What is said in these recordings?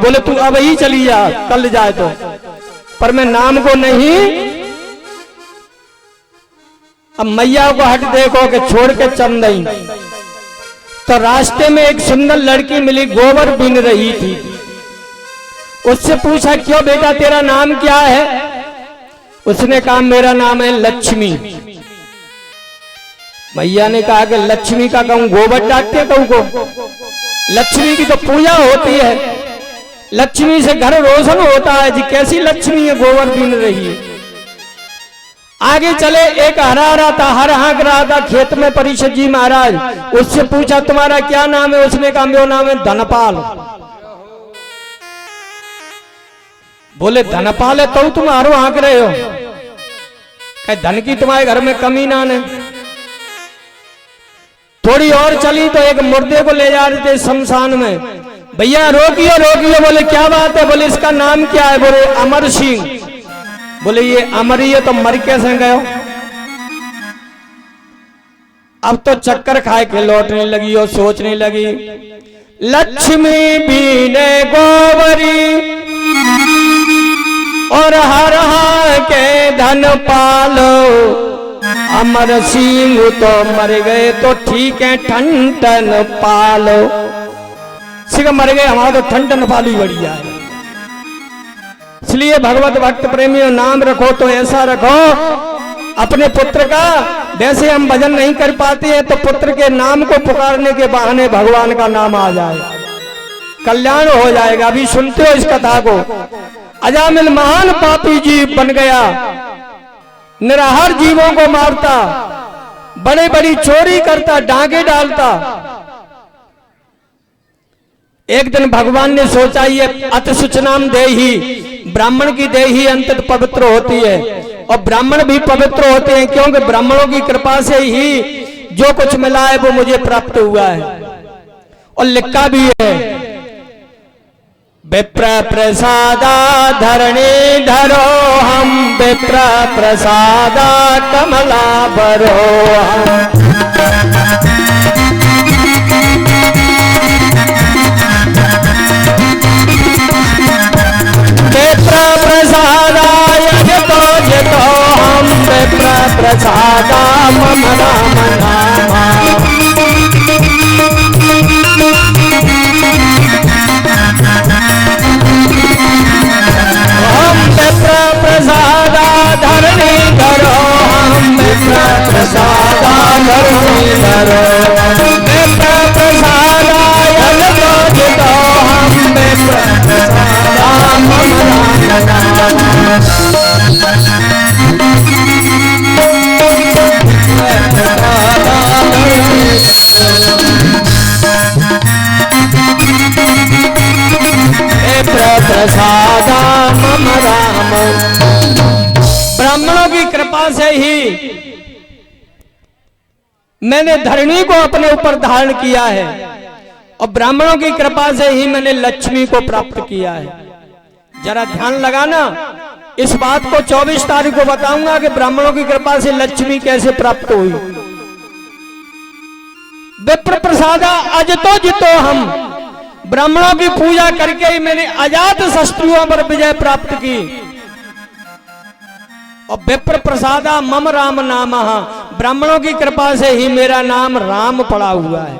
बोले तू अब ही चली जा, कल जाए तो, पर मैं नाम को नहीं। अब मैया को हट देखो कि छोड़ के चल नहीं। तो रास्ते में एक सुंदर लड़की मिली, गोबर बीन रही थी। उससे पूछा क्यों बेटा तेरा नाम क्या है? उसने कहा मेरा नाम है लक्ष्मी। मैया ने कहा कि लक्ष्मी का कहूं गोबर डालते कहूं को? लक्ष्मी की तो पूजा होती है, लक्ष्मी से घर रोशन होता है जी, कैसी लक्ष्मी है गोबर बीन रही है। आगे चले, एक हरा था, हर हाँक रहा था खेत में परिषद जी महाराज। उससे पूछा तुम्हारा क्या नाम है? उसने कहा मेरा नाम है धनपाल। बोले धनपाल है तो तुम हारो हाँक रहे हो? कहे धन की तुम्हारे घर में कमी ना है। थोड़ी और चली तो एक मुर्दे को ले जा रहे थे शमशान में। भैया रोकियो रोकियो। बोले क्या बात है? बोले इसका नाम क्या है? बोले अमर सिंह। बोले ये अमर ही है तो मर कैसे गए? अब तो चक्कर खाए के लौटने लगी और सोचने लगी, लक्ष्मी बीने गोबरी और हर के धन पालो, अमर सिंह तो मर गए तो ठीक है ठन ठन पालो। सिर्फ मर गए, हमारा तो ठन ठन पाली बढ़िया है। इसलिए भगवत भक्त प्रेमियों नाम रखो तो ऐसा रखो अपने पुत्र का। वैसे हम भजन नहीं कर पाते हैं तो पुत्र के नाम को पुकारने के बहाने भगवान का नाम आ जाए, कल्याण हो जाएगा। अभी सुनते हो इस कथा को, अजामिल महान पापी जीव बन गया, निराहार जीवों को मारता, बड़े बड़ी चोरी करता, डांगे डालता। एक दिन भगवान ने सोचा ये अति सुचनाम देही, ब्राह्मण की देही अंतत पवित्र होती है और ब्राह्मण भी पवित्र होते हैं, क्योंकि ब्राह्मणों की कृपा से ही जो कुछ मिला है वो मुझे प्राप्त हुआ है। और लिखा भी है, विप्र प्रसादा धरणी धरो हम, विप्र प्रसादा कमला भरो हम। विप्र प्रसादा यजतो जतो हम, विप्र प्रसादा मम राम नामा। प्रसादा धरणी धरो हम, विप्र प्रसादा धरणी धरो, विप्र प्रसादा यजतो जतो हम, विप्र प्रसादा मम राम नामा। प्रसादा मम राम। ब्राह्मणों की कृपा से ही मैंने धरणी को अपने ऊपर धारण किया है और ब्राह्मणों की कृपा से ही मैंने लक्ष्मी को प्राप्त किया है। जरा ध्यान लगाना, इस बात को 24 तारीख को बताऊंगा कि ब्राह्मणों की कृपा से लक्ष्मी कैसे प्राप्त हुई। विप्र प्रसादा अजतो जितो हम, ब्राह्मणों की पूजा करके ही मैंने अजात शत्रुओं पर विजय प्राप्त की। और विप्र प्रसादा मम राम नामः, ब्राह्मणों की कृपा से ही मेरा नाम राम पड़ा हुआ है।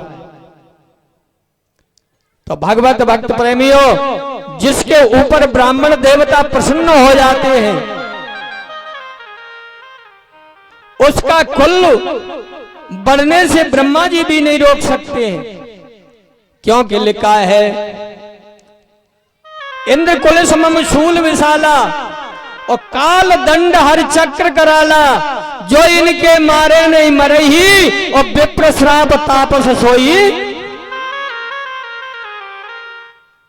तो भगवत भक्त प्रेमियों, जिसके ऊपर ब्राह्मण देवता प्रसन्न हो जाते हैं उसका कुल बढ़ने से ब्रह्मा जी भी नहीं रोक सकते हैं, क्योंकि लिखा है इंद्र कुल समम शूल विशाला और काल दंड हर चक्र कराला, जो इनके मारे नहीं मरही और विप्र श्राप तापस सोई।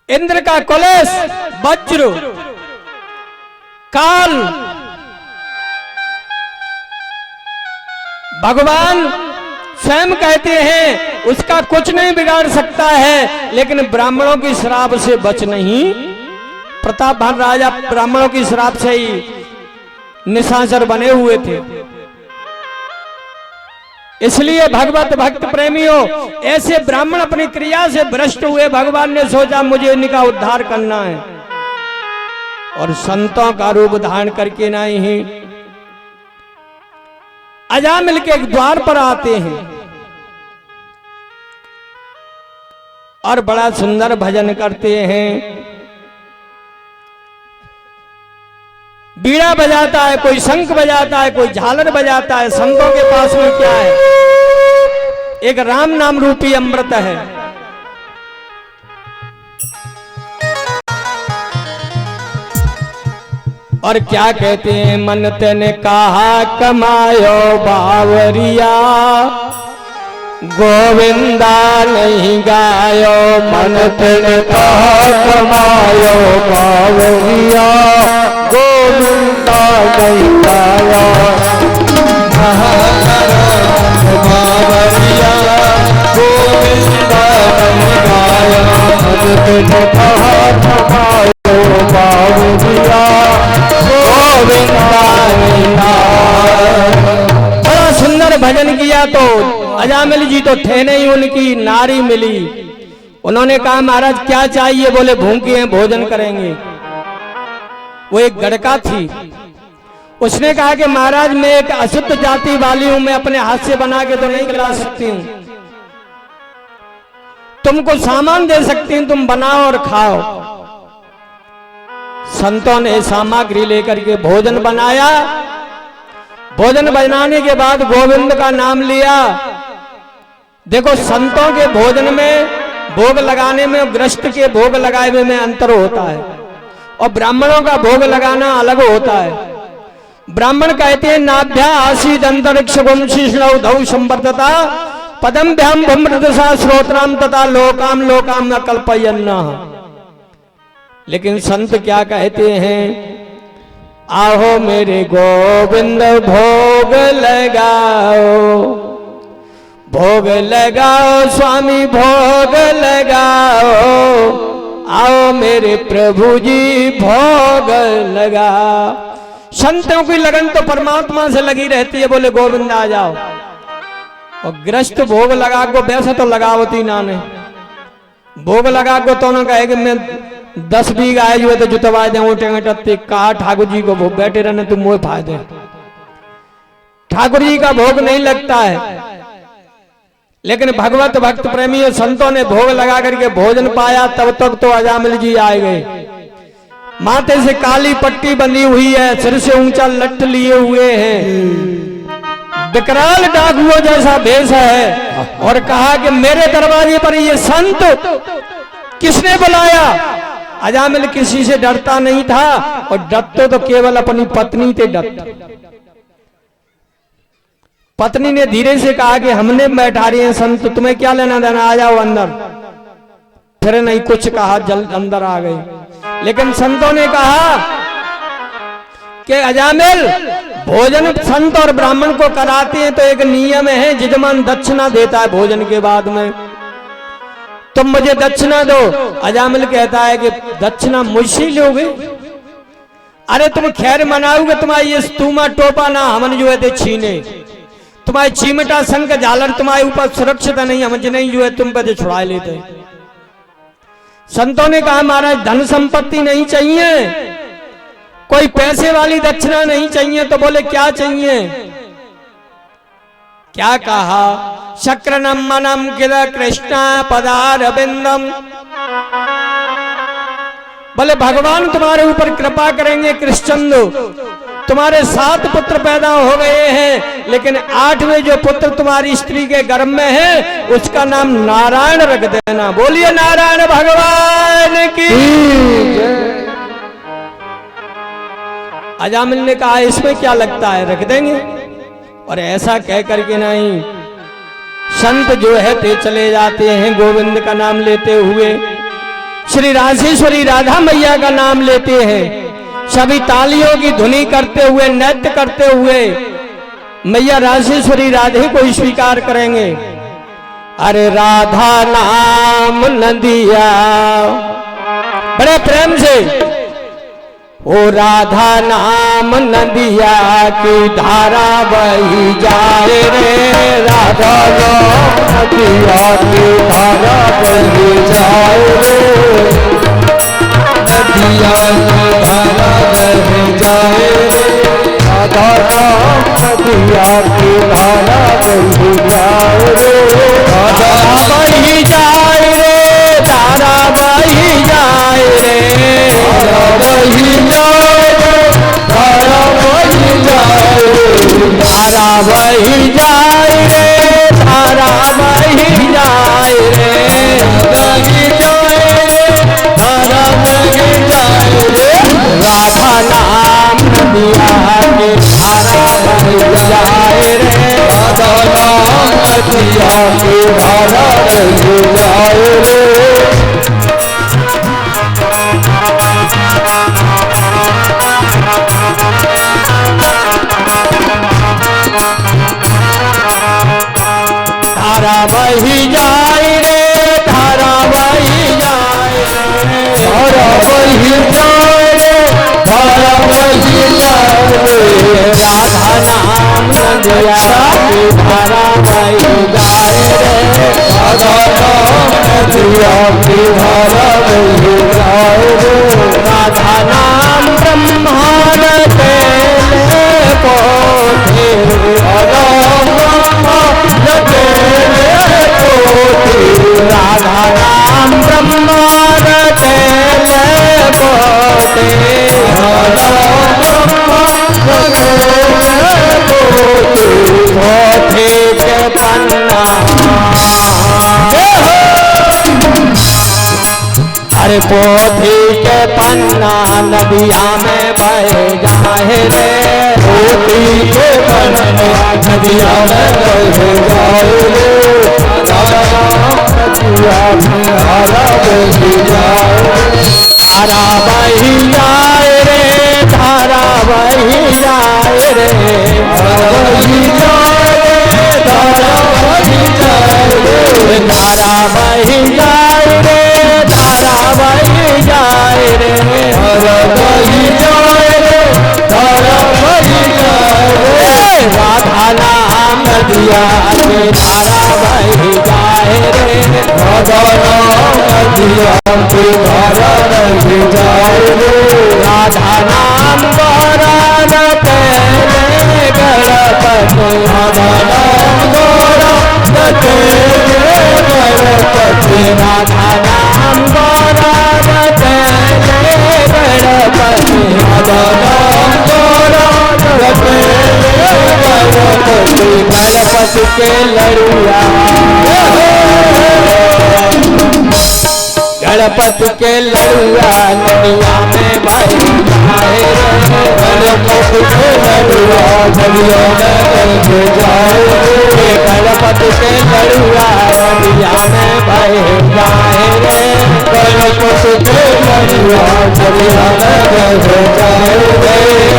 इंद्र का कुलेश वज्र, काल, भगवान स्वयं कहते हैं उसका कुछ नहीं बिगाड़ सकता है, लेकिन ब्राह्मणों की श्राप से बच नहीं। प्रतापधन राजा ब्राह्मणों की श्राप से ही निशाचर बने हुए थे। इसलिए भगवत भक्त प्रेमियों, ऐसे ब्राह्मण अपनी क्रिया से भ्रष्ट हुए, भगवान ने सोचा मुझे इनका उद्धार करना है, और संतों का रूप धारण करके नहीं अजामिल के एक द्वार पर आते हैं और बड़ा सुंदर भजन करते हैं। बीड़ा बजाता है, कोई शंख बजाता है, कोई झालर बजाता है। संतों के पास में क्या है? एक राम नाम रूपी अमृत है। और क्या कहते हैं? मन तेने कहा कमायो बावरिया, गोविंदा नहीं गायो। मन तेने कहा कमायो बावरिया, गोविंदा नहीं गायो। बावरिया गोविंदा नहीं गायो। मन तेने कहा कमायो बावरिया, बड़ा सुंदर भजन किया। तो अजामिल जी तो थे नहीं, उनकी नारी मिली। उन्होंने कहा महाराज क्या चाहिए? बोले भूखे हैं, भोजन करेंगे। वो एक गड़का थी। उसने कहा कि महाराज मैं एक अशुद्ध जाति वाली हूं, मैं अपने हाथ से बना के तो नहीं खिला सकती हूं, तुमको सामान दे सकती हूं, तुम बनाओ और खाओ। संतों ने सामग्री लेकर के भोजन बनाया। भोजन बनाने के बाद गोविंद का नाम लिया। देखो संतों के भोजन में भोग लगाने में, ग्रस्त के भोग लगाए हुए में अंतर होता है, और ब्राह्मणों का भोग लगाना अलग होता है। ब्राह्मण कहते हैं नाभ्या आसीद अंतरिक्ष गुंशीष्णौ संवर्तता पदम भ्याम भ्रमृतसा श्रोत्राम तथा लोकाम लोकाम न कल्पयन्ना। लेकिन संत क्या कहते हैं? आओ मेरे गोविंद भोग लगाओ, भोग लगाओ स्वामी भोग लगाओ। आओ मेरे प्रभु जी भोग लगाओ। संतों की लगन तो परमात्मा से लगी रहती है। बोले गोविंद आ जाओ। और ग्रस्त भोग लगा को वैसे तो लगावती ना ने भोग लगा को तो ना कहे कि मैं 10 बीघा आए हुए तो जुतवा दे उठेंगे टत्ते। कहा ठाकुर जी को भोग बैठे रहने तुम मोह फायदे। ठाकुर जी का भोग नहीं लगता है। लेकिन भगवत भक्त प्रेमी संतों ने भोग लगा करके भोजन पाया। तब तक तो अजामिल जी आए गए। माथे से काली पट्टी बंधी हुई है, सिर से ऊंचा लट्ठ लिए हुए हैं, विकराल डाकुओं जैसा भेष है। और कहा कि मेरे दरवाजे पर ये संत किसने बुलाया? अजामिल किसी से डरता नहीं था, और डरते तो केवल अपनी पत्नी थे डरते। पत्नी ने धीरे से कहा कि हमने बैठा रही हैं संत, तुम्हें क्या लेना देना, आ जाओ अंदर। फिर नहीं कुछ कहा, जल्द अंदर आ गए। लेकिन संतों ने कहा कि अजामिल भोजन संत और ब्राह्मण को कराते हैं तो एक नियम है, यजमान दक्षिणा देता है भोजन के बाद में, तुम मुझे दक्षिणा दो। अजामिल कहता है कि दक्षिणा मुझसे लोगे? अरे तुम खैर मनाओगे, तुम्हारी ये स्तूमा टोपा ना हमन जो है छीने, तुम्हारी चीमटा शंख झालर तुम्हारे ऊपर सुरक्षित नहीं, हम नहीं जो है तुम पे छुड़ा लेते। संतों ने कहा महाराज धन संपत्ति नहीं चाहिए, कोई पैसे वाली दक्षिणा नहीं चाहिए। तो बोले क्या चाहिए? क्या कहा? शक्रनम मनम किल कृष्ण पदार बिंदम। बोले भगवान तुम्हारे ऊपर कृपा करेंगे कृष्णचंदो, तुम्हारे 7 पुत्र पैदा हो गए हैं, लेकिन 8वें जो पुत्र तुम्हारी स्त्री के गर्भ में है उसका नाम नारायण रख देना। बोलिए नारायण भगवान की। अजामिल ने कहा इसमें क्या लगता है, रख देंगे। और ऐसा कह करके नहीं, संत जो है ते चले जाते हैं गोविंद का नाम लेते हुए, श्री राजेश्वरी राधा मैया का नाम लेते हैं, सभी तालियों की धुनी करते हुए, नृत्य करते हुए मैया राजेश्वरी राधे को स्वीकार करेंगे। अरे राधा नाम न दिया, बड़े प्रेम से ओ राधा नाम नदिया की धारा बही जाए रे, राधा नाम नदिया की धारा बही जाए रे, नदिया की धारा बही जाए रे, राधा नाम नदिया की धारा बही जाए रे, धारा बही जाए रे, धारा बही जाए रे, धारा बही जाए रे, धारा बही जाए रे, धारा बही जाए रे, धारा बही जाए रे, बही जाए रे, धारा बही जाए रे, राधा नाम नदिया की धारा बही जाए रे, राधा नाम नदिया की धारा बही जाए रे। धारा बही जाए रे, धारा बही जाए रे, धारा बही जाए रे, धारा बही जाए रे, राधा नाम नदिया की धारा बही जाए रे, राधा नाम नदिया की धारा बही जाए रे, राधा नाम ब्रह्मांड के पोथे, राधा नाम ब्रह्मांड के पोते, पोथे के पन्ना, अरे पोथी के पन्ना नदिया में बह जाए रे, पोथी के पन्ना नदिया में बह जाए रे, नदिया में धारा बही जाए रे, धारा बही जाए रे, धारा बही जाए रे, धारा बही जाए रे, धारा बही जाए रे, धारा बही जाए रे, धारा बही जाए रे, धारा बही जाए रे, धारा बही जाए रे, राधा नाम नदिया की धारा बही जाए रे, राधा नाम नदिया की धारा बही जाए रे, राधा नाम गौरान तेरे गणपति, राधा नाम गौरान तेरे गणपति, राधा नाम गौरान तेरे गणपति, राधा नाम गौरान तेरे गणपति, गणपति के लड़ुआ, गणपति के लड़ुआ नदिया में बही जाए रे, गणपति के लड़ुआ नदिया में बही जाए रे, गणपति के लड़ुआ नदिया में बही जाए रे, गणपति के लड़ुआ नदिया में बही जाए रे,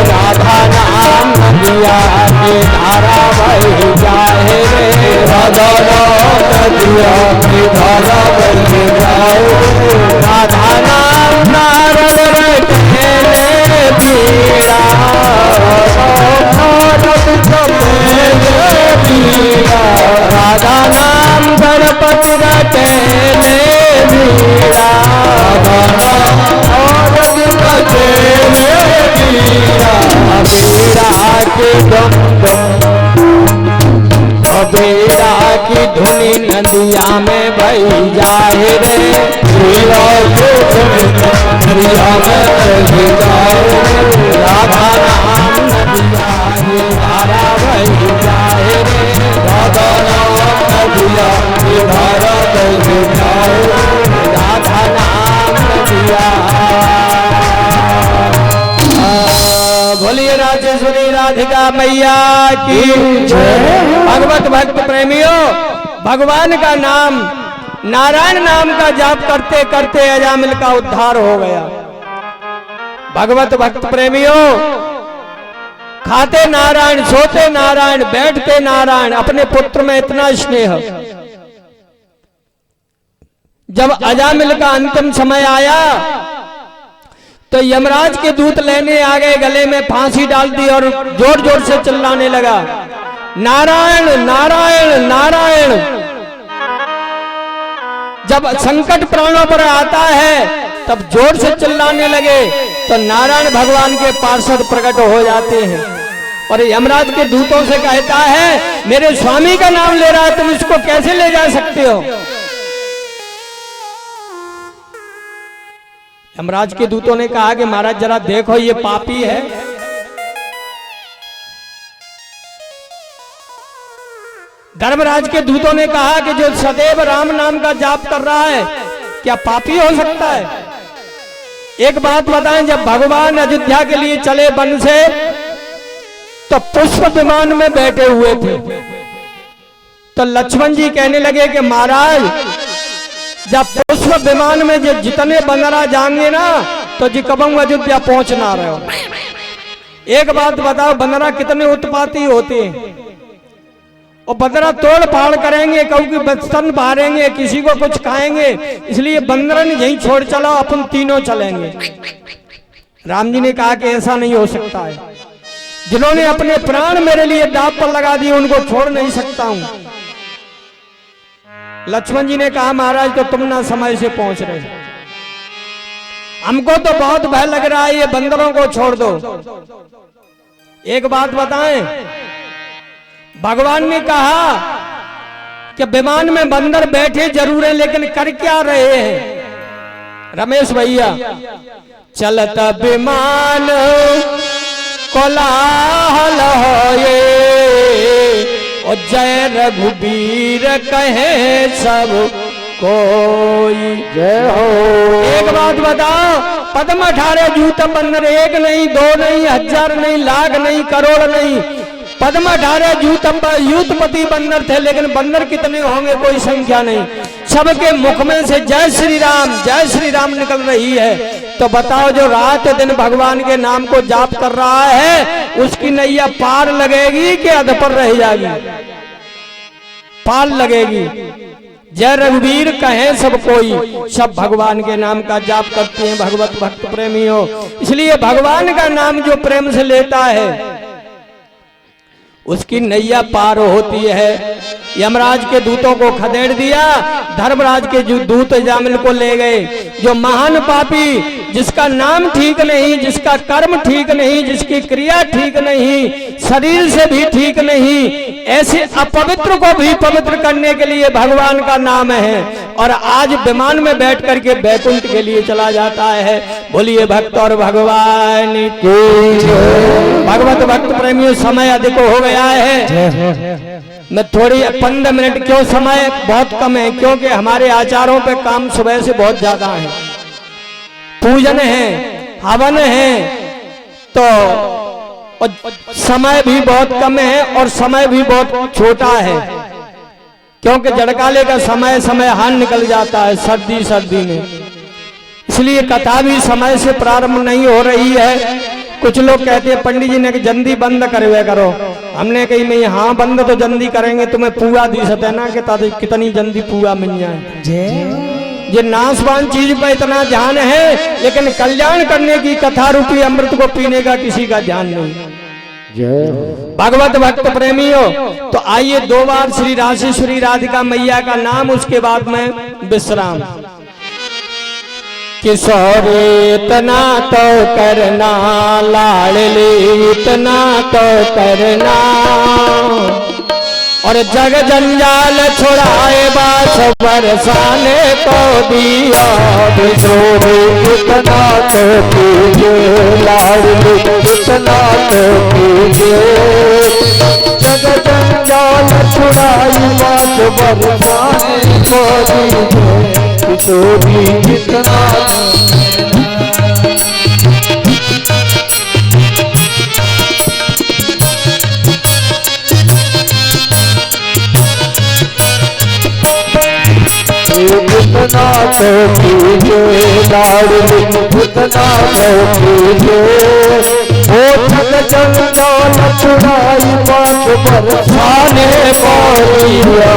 राधा नाम नदिया की धारा बही जाए रे, राधा नाम नदिया की धारा बही जाए रे, राधा नाम नारद रटे पीड़ा, राधा नाम गणपति रटे पीड़ा, बेड़ा की धुनी नदिया में बही जाए रे, बेड़ा की धुनी नदिया में बही जाए रे, राधा नाम नदिया की धारा बही जाए रे, राधा नाम नदिया की धारा बही जाए रे, राधा नाम नदिया। बोलिए राजेश्वरी राधिका मैया की जय। भगवत भक्त प्रेमियों, भगवान का नाम नारायण नाम का जाप करते करते अजामिल का उद्धार हो गया। भगवत भक्त प्रेमियों, खाते नारायण, सोते नारायण, बैठते नारायण, अपने पुत्र में इतना स्नेह। जब अजामिल का अंतिम समय आया तो यमराज के दूत लेने आ गए, गले में फांसी डाल दी और जोर जोर से चिल्लाने लगा, नारायण नारायण नारायण। जब संकट प्राणों पर आता है तब जोर से चिल्लाने लगे तो नारायण भगवान के पार्षद प्रकट हो जाते हैं और यमराज के दूतों से कहता है, मेरे स्वामी का नाम ले रहा है, तुम इसको कैसे ले जा सकते हो। यमराज के दूतों ने कहा कि महाराज जरा देखो, ये पापी है। धर्मराज के दूतों ने कहा कि जो सदैव राम नाम का जाप कर रहा है क्या पापी हो सकता है। एक बात बताएं, जब भगवान अयोध्या के लिए चले वन से तो पुष्प विमान में बैठे हुए थे, तो लक्ष्मण जी कहने लगे कि महाराज जब पुष्प विमान में जो जितने बंदरा जाएंगे ना तो जी कबंग अयोध्या पहुंच ना रहे हो। एक बात बताओ, बंदरा कितने उत्पाती होते हैं और बंदरा तोड़ फाड़ करेंगे, क्योंकि बस्तन मारेंगे, किसी को कुछ खाएंगे, इसलिए बंदरन यहीं छोड़ चलो, अपन तीनों चलेंगे। राम जी ने कहा कि ऐसा नहीं हो सकता है, जिन्होंने अपने प्राण मेरे लिए दांव पर लगा दिए उनको छोड़ नहीं सकता हूं। लक्ष्मण जी ने कहा महाराज तो तुम ना समय से पहुंच रहे, हमको तो बहुत भय लग रहा है, ये बंदरों को छोड़ दो। एक बात बताएं, भगवान ने कहा कि विमान में बंदर बैठे जरूर है, लेकिन कर क्या रहे हैं रमेश भैया। चलता विमान कोलाहल होए और जय रघुबीर कहे सब कोई जय हो। एक बात बताओ, पद्म 18 जूत बंदर, एक नहीं, दो नहीं, हजार नहीं, लाख नहीं, करोड़ नहीं, पद्म 18 यूतपति बंदर थे, लेकिन बंदर कितने होंगे कोई संख्या नहीं। सबके मुख में से जय श्री राम निकल रही है। तो बताओ, जो रात दिन भगवान के नाम को जाप कर रहा है उसकी नैया पार लगेगी कि अध पर रह जाएगी? पार लगेगी। जय रघुवीर कहे सब कोई, सब भगवान के नाम का जाप करते हैं भगवत भक्त प्रेमी हो। इसलिए भगवान का नाम जो प्रेम से लेता है उसकी नैया पार होती है। यमराज के दूतों को खदेड़ दिया, धर्मराज के जो दूत जामिल को ले गए। जो महान पापी, जिसका नाम ठीक नहीं, जिसका कर्म ठीक नहीं, जिसकी क्रिया ठीक नहीं, शरीर से भी ठीक नहीं, ऐसे अपवित्र को भी पवित्र करने के लिए भगवान का नाम है। और आज विमान में बैठ करके बैकुंठ के लिए चला जाता है। बोलिए भक्त और भगवान की। भगवत भक्त प्रेमियों, समय अधिक हो गया है, मैं थोड़ी 15 मिनट, क्यों समय बहुत कम है, क्योंकि हमारे आचारों पे काम सुबह से बहुत ज्यादा है। पूजन है, हवन है, तो समय भी बहुत कम है और समय भी बहुत छोटा है, क्योंकि जड़काले का समय हान निकल जाता है सर्दी में। इसलिए कथा भी समय से प्रारंभ नहीं हो रही है। कुछ लोग कहते हैं पंडित जी ने कि जल्दी बंद करवे करो। हमने कही नहीं, हाँ बंद तो जल्दी करेंगे, तुम्हें पूरा दी सते ना कि कितनी जल्दी पूरा मिल जाए। ये नाशवान चीज पे इतना ध्यान है, लेकिन कल्याण करने की कथा रूपी अमृत को पीने का किसी का ध्यान नहीं। भगवत भक्त प्रेमियों, तो आइए 2 बार श्री राजेश्वरी राधिका मैया का नाम, उसके बाद में विश्राम। किशोरी इतना तो करना, लाडली इतना तो करना, और जग जंजाल छुड़ाए बास बरसाने को दिया। किशोरी इतना तो कीजिए, लाडली इतना तो कीजिए, जग जंजाल छुड़ाए बास बरसाने को दीजिए। किशोरी इतना इतना तो कीजिए, लाडली इतना तो कीजिए, वो थक जंजाल छुड़ाई बात बरसाने को दिया।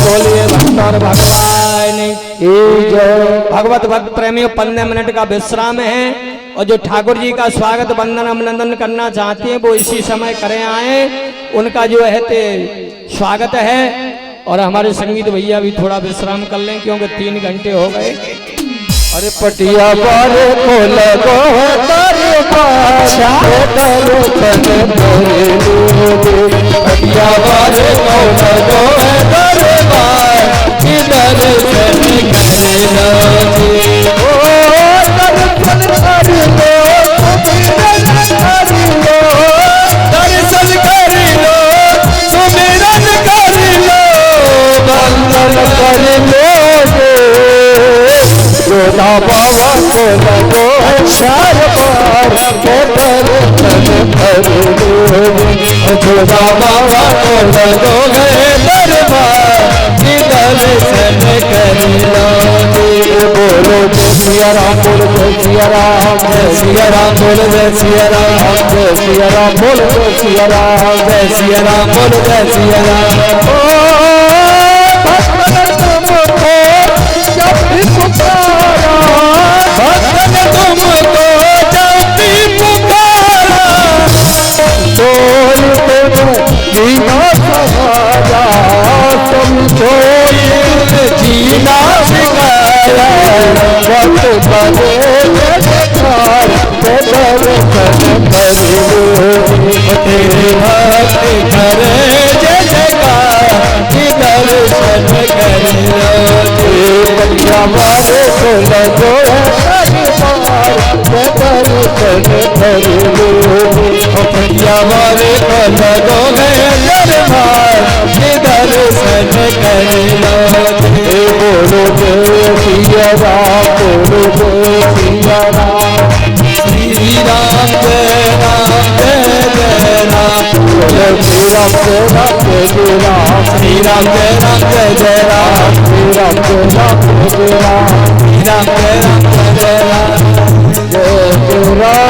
बोलिए भक्त और भगवान भगवत भक्त प्रेमियों 15 मिनट का विश्राम है और जो ठाकुर जी का स्वागत वंदन अभिनंदन करना चाहते हैं वो इसी समय करें आए, उनका जो है स्वागत है। और हमारे संगीत भैया भी थोड़ा विश्राम कर लें क्योंकि 3 घंटे हो गए। अरे पटिया बारे को लगो पटिया बारे को लगो बाबा को लगो चार बार के दर्शन करो बाबा को लगो दरबार की दर्शन करो। बोलो जय सिया राम, बोलो जय सिया राम, जय सिया राम, बोलो जय सिया राम, जय सिया राम, बोलो जय सिया राम, जय सिया राम, बोलो जय सिया राम। जीना सिखाया वक्त बने तेरे भक्ति करे जय जयकार दर्शन करिया वाले को लगो करिया वाले को लगो दरबार दर्शन करिया। बोलो जय सिया राम, बोलो जय सिया राम, श्री राम जय राम जय जय राम, बोलो श्री राम जय राम जय राम, श्री राम जय राम जय जय राम, श्री राम जय राम जय जय राम, श्री राम जय राम जय जय राम, जय जय राम।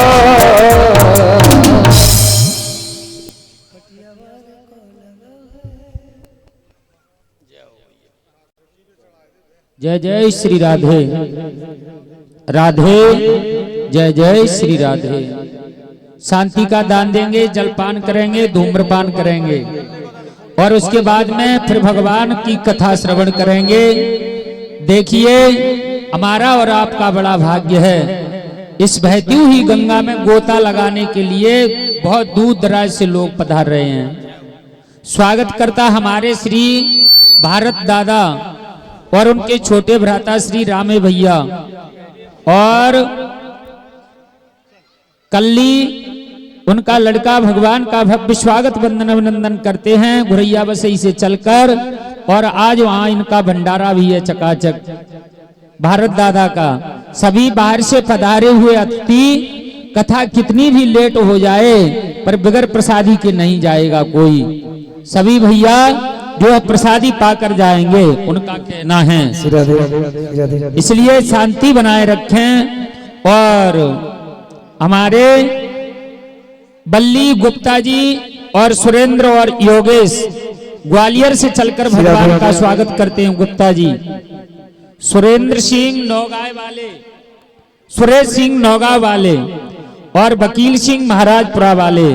जय जय श्री राधे राधे, जय जय श्री राधे। शांति का दान देंगे, जलपान करेंगे, धूम्रपान करेंगे और उसके बाद में फिर भगवान की कथा श्रवण करेंगे। देखिए हमारा और आपका बड़ा भाग्य है, इस बहती हुई गंगा में गोता लगाने के लिए बहुत दूर दराज से लोग पधार रहे हैं। स्वागत करता हमारे श्री भारत दादा और उनके छोटे भ्राता श्री रामे भैया और कल्ली उनका लड़का भगवान का भव्य स्वागत वंदन अभिनंदन करते हैं घुरैया बसई से चलकर। और आज वहां इनका भंडारा भी है चकाचक भारत दादा का। सभी बाहर से पधारे हुए अतिथि, कथा कितनी भी लेट हो जाए पर बगैर प्रसादी के नहीं जाएगा कोई। सभी भैया जो प्रसादी पाकर जाएंगे उनका कहना है, इसलिए शांति बनाए रखें। और हमारे बल्ली गुप्ता जी और सुरेंद्र और योगेश ग्वालियर से चलकर भगवान का स्वागत करते हैं। गुप्ता जी, सुरेंद्र सिंह नौगांव वाले, सुरेश सिंह नौगांव वाले और वकील सिंह महाराजपुरा वाले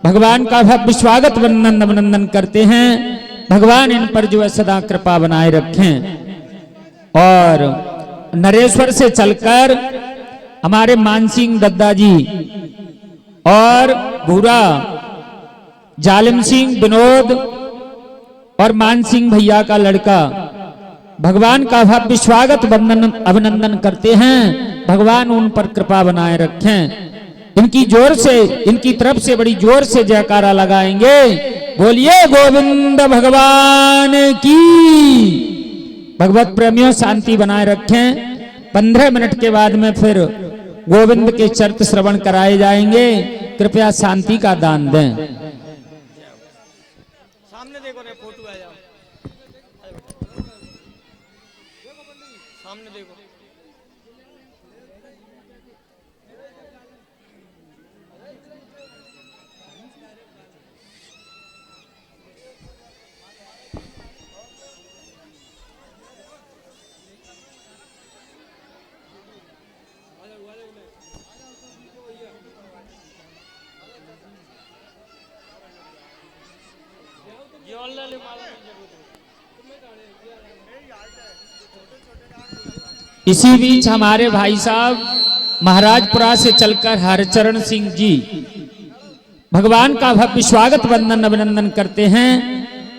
भगवान का भव्य स्वागत वंदन अभिनंदन करते हैं। भगवान इन पर जो है सदा कृपा बनाए रखें। और नरेश्वर से चलकर हमारे मानसिंह दद्दा जी और भूरा जालिम सिंह विनोद और मान सिंह भैया का लड़का भगवान का भव्य स्वागत वंदन अभिनंदन करते हैं। भगवान उन पर कृपा बनाए रखें। इनकी जोर से, इनकी तरफ से बड़ी जोर से जयकारा लगाएंगे। बोलिए गोविंद भगवान की। भगवत प्रेमियों शांति बनाए रखें। 15 मिनट के बाद में फिर गोविंद के चरित्र श्रवण कराए जाएंगे। कृपया शांति का दान दें। सामने देखो रे, फोटो आ जाओ, सामने देखो। इसी बीच हमारे भाई साहब महाराजपुरा से चलकर हरचरण सिंह जी भगवान का भव्य स्वागत वंदन अभिनंदन करते हैं।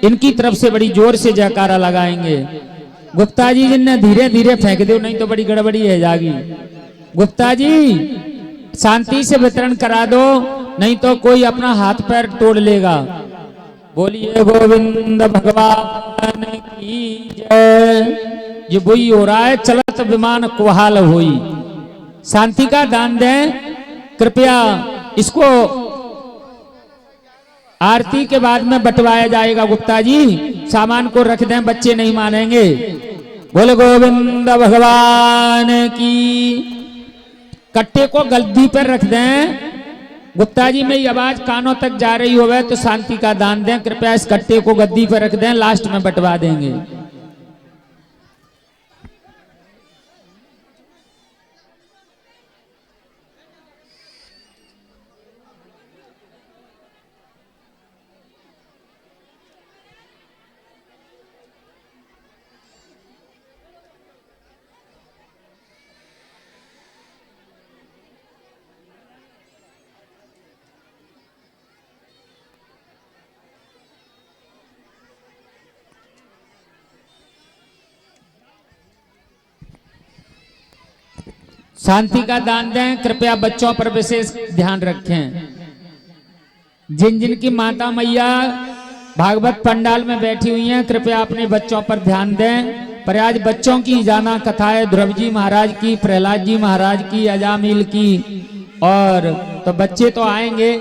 इनकी तरफ से बड़ी जोर से जयकारा लगाएंगे। गुप्ता जी जिन्हें धीरे धीरे फेंक दो, नहीं तो बड़ी गड़बड़ी है जागी। गुप्ता जी शांति से वितरण करा दो, नहीं तो कोई अपना हाथ पैर तोड़ लेगा। बोलिए गोविंद भगवान की जय। ये वही हो रहा है, चलत विमान कुहाल होई। शांति का दान दें कृपया। इसको आरती के बाद में बंटवाया जाएगा। गुप्ता जी सामान को रख दें, बच्चे नहीं मानेंगे। बोले गोविंद भगवान की। कट्टे को गद्दी पर रख दें। गुप्ता जी मेरी आवाज कानों तक जा रही होवे तो शांति का दान दें कृपया। इस कट्टे को गद्दी पर रख दें, लास्ट में बंटवा देंगे। शांति का दान दें कृपया। बच्चों पर विशेष ध्यान रखें। जिन जिन की माता मैया भागवत पंडाल में बैठी हुई हैं कृपया अपने बच्चों पर ध्यान दें। पर आज बच्चों की जाना कथाएं ध्रुव जी महाराज की, प्रहलाद जी महाराज की, अजामिल की, और तो बच्चे तो आएंगे।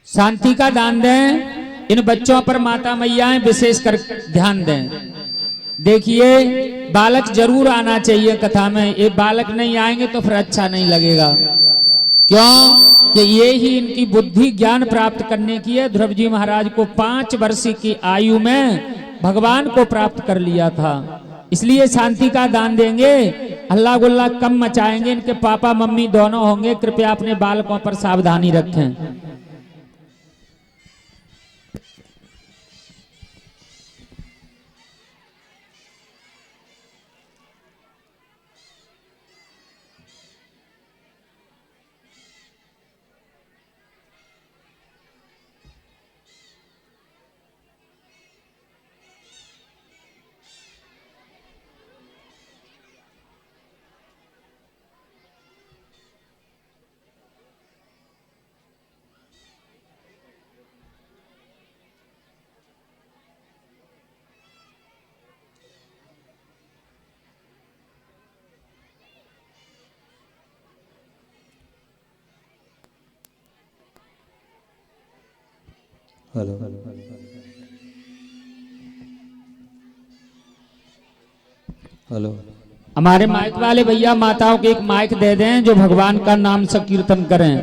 शांति का दान दें। इन बच्चों पर माता मैयाएं विशेष कर ध्यान दें। देखिए बालक जरूर आना चाहिए कथा में। ये बालक नहीं आएंगे तो फिर अच्छा नहीं लगेगा। क्यों कि ये ही इनकी बुद्धि ज्ञान प्राप्त करने की है। ध्रुव जी महाराज को 5 वर्ष की आयु में भगवान को प्राप्त कर लिया था। इसलिए शांति का दान देंगे। हल्ला गुल्ला कम मचाएंगे। इनके पापा मम्मी दोनों होंगे। कृपया अपने बालकों पर सावधानी रखें। Hello hello. हमारे माइक वाले भैया माताओं को एक माइक दे दें जो भगवान का नाम संकीर्तन करें।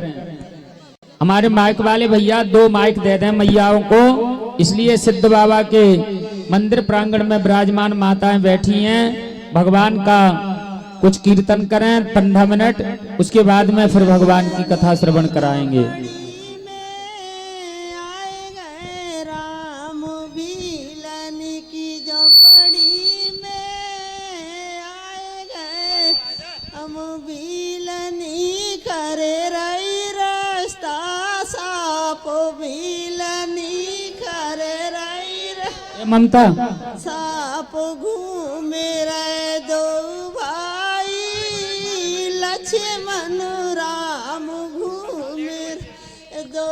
हमारे माइक वाले भैया 2 माइक दे दें मैयाओं को। इसलिए सिद्ध बाबा के मंदिर प्रांगण में विराजमान माताएं बैठी हैं। भगवान का कुछ कीर्तन करें 15 मिनट। उसके बाद में फिर भगवान की कथा श्रवण कराएंगे। ममता साप घूमे रे 2 भाई, लक्ष्मण राम घूमे रे 2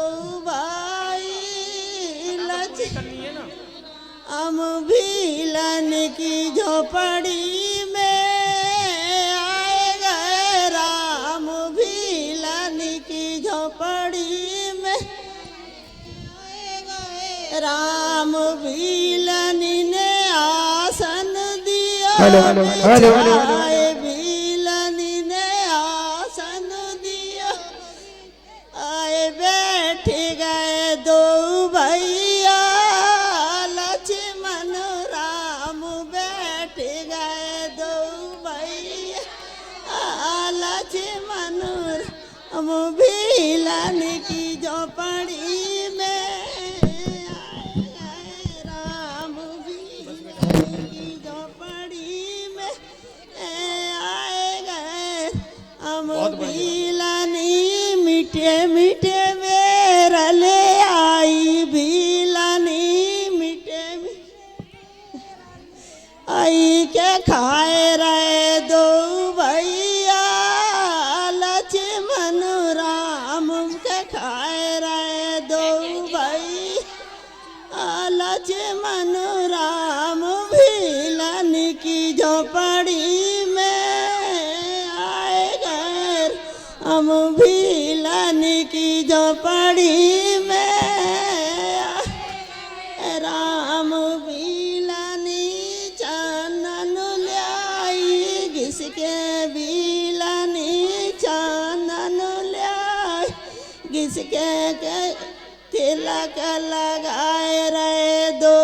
भाई। हम भीलन की झोपड़ी में आए गए। राम भीलन की झोपड़ी में राम भीलनी ने आसन दिया। आए भीलनी ने आसन दिया। आए बैठ गए 2 भैया, लक्ष्मण राम बैठ गए झोपड़ी में आए राम वीलानी की झोपड़ी में आए गए हम वीलानी मीठे मीठे बेर ले आई वीलानी मीठे आई के खाए रहे दो भैया लक्ष्मण राम के खाए रहे दो भैया लक्ष्मण राम वीलानी की झोपड़ी में आए गए हम वीलानी की झोपड़ी में राम वीलानी चानन लाई घिसके वीलानी चानन लाई घिसके के तिलक लगाए रहे दो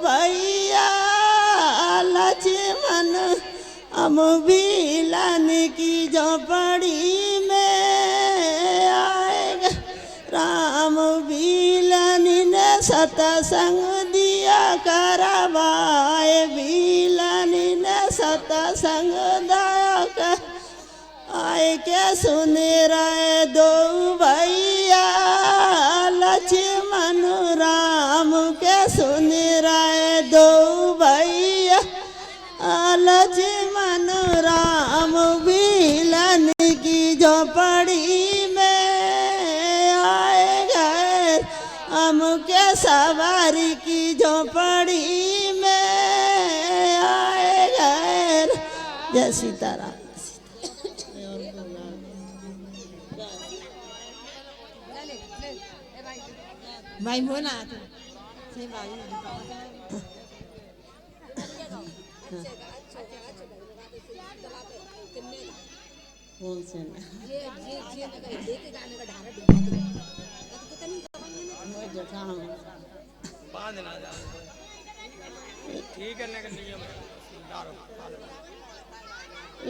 भैया लक्ष्मण हम वीलानी की झोपड़ी में आएगा राम वीलानी ने सतसंग दिया करवाए वीलानी ने सतसंग दिया कर आए के सुन रहे दो भैया लक्ष्मण राम के सुन रहे दो भैया लक्ष्मण राम वीलानी की झोपड़ी में आए गए हम के सवारी की झोपड़ी में आए गए जय सीताराम। भाई बोला सही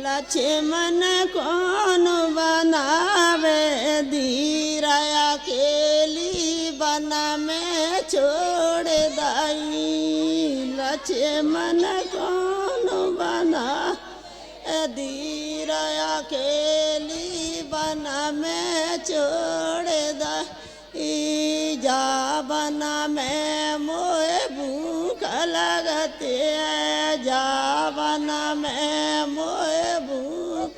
लक्ष्मण कौन बनावे धीरा अकेली बना में छोड़ दाई लक्ष्मण कौन बना धीरा अकेली बना में छोड़ दाई जा बना में मोए भूख लगते है जा बना में मोए भूख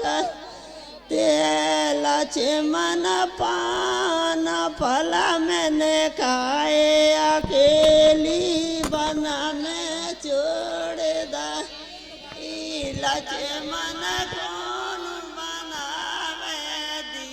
ते लक्ष्मण पान फल मैंने खाए अकेली बना में छोड़ दा लक्ष्मण कौन बनावे दी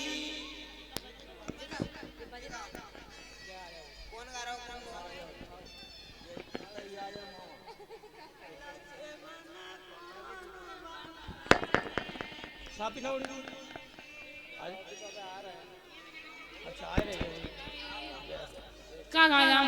क्या गाया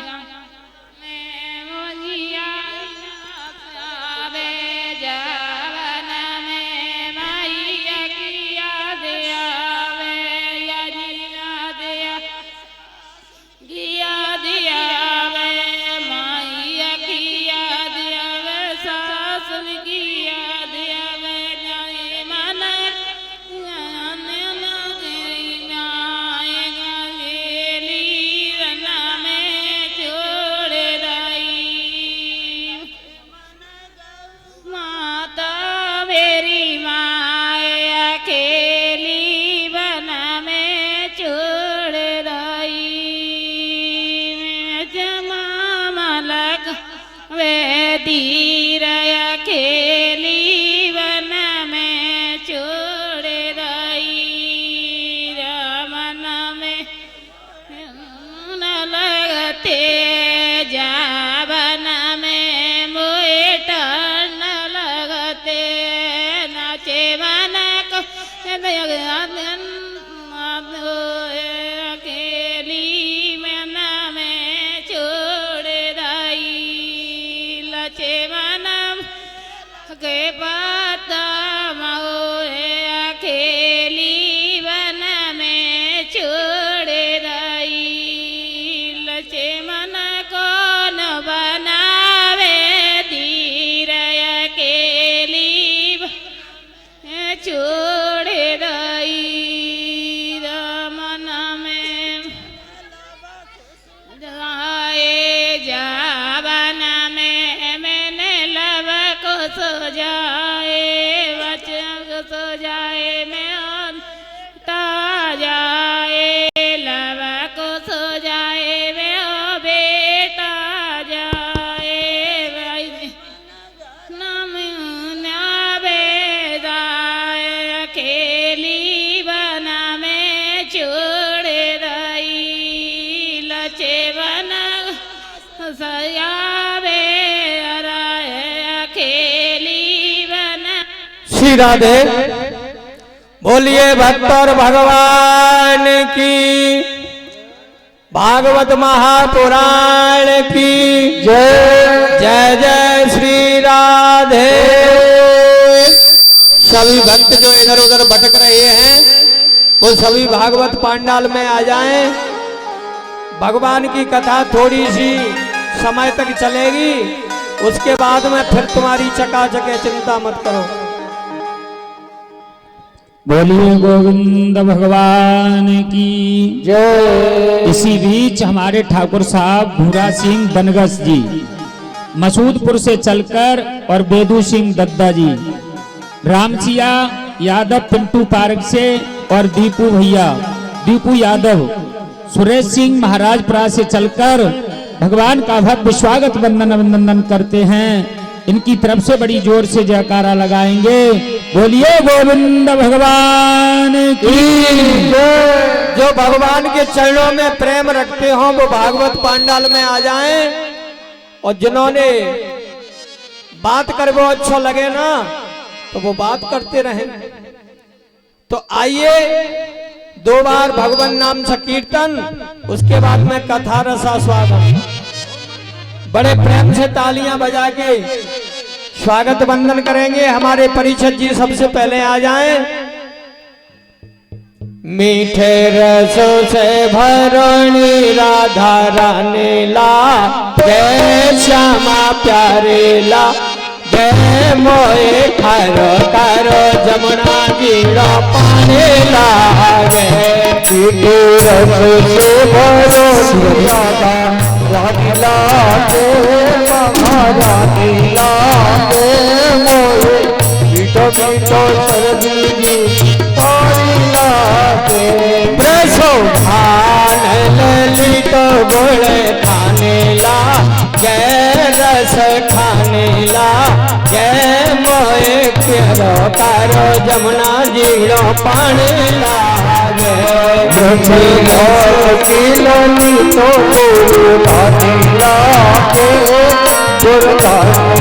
तीर अकेली वन में छोड़ रही रमन में न लगते जावन में मोट न लगते नाचे मन को अकेली मन में छोड़ रही लचे मन के पता मोए अकेली वन में छोड़ रही लचे मन कौन बनावे धीर अकेली छोड़ दई मन में जाए जावन में मैंने लब को सो जाए बचन को सो जाए मैं ता जाए लब को सो जाए मैं ओ बेटा जाए नम नावे अकेली बना में छोड़ रही लचे बना सयावे अकेली बना। श्री राधे बोलिए भक्त और भगवान की, भागवत महापुराण की जय। जय जय श्री राधे। सभी भक्त जो इधर उधर भटक रहे हैं वो सभी भागवत पांडाल में आ जाएं। भगवान की कथा थोड़ी सी समय तक चलेगी, उसके बाद में फिर तुम्हारी चकाचक है, चिंता मत करो। बोलिए गोविंद भगवान की जय। इसी बीच हमारे ठाकुर साहब भूरा सिंह बनगस जी मसूदपुर से चलकर और बेदू सिंह दद्दा जी, रामसिया यादव पिंटू पार्क से और दीपू भैया दीपू यादव सुरेश सिंह महाराजपुरा से चलकर भगवान का भव्य स्वागत वंदन अभिनंदन करते हैं। इनकी तरफ से बड़ी जोर से जयकारा लगाएंगे। बोलिए गोविंद भगवान की जय। जो भगवान के चरणों में प्रेम रखते हो वो भागवत पांडाल में आ जाएं, और जिन्होंने बात कर वो अच्छा लगे ना तो वो बात करते रहें। तो आइए 2 बार भगवान नाम संकीर्तन, उसके बाद में कथा रसा स्वागत। बड़े प्रेम से तालियां बजा के स्वागत वंदन करेंगे। हमारे परिषद जी सबसे पहले आ जाएं। मीठे रसों से भरणी राधा रानी ला, जय श्यामा प्यारे ला, जय मोए खारो कारो जमुना जीरो पानी लागे। मीठे रसों से भरणी राधा रानी लागे, महारानी लागे मोए, मीठो मीठो सरदी पानी लागे। ब्रसो खान ललित गुण खाने ला, जय रस खाने ला, जय मोए प्यारो कारो जमुना जीरो पानी लागे।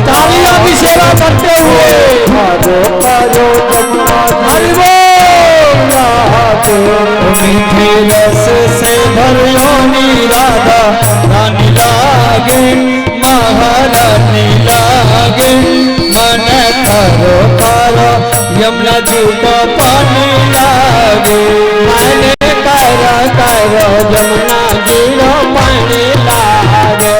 तालियों की सेवा करते हुए मीठे रस से भरणी राधा रानी लागे, महारानी लागे, मन करो करो यमुना जी को पानी लागे। मन करो करो जमुना जीरो पानी लागे।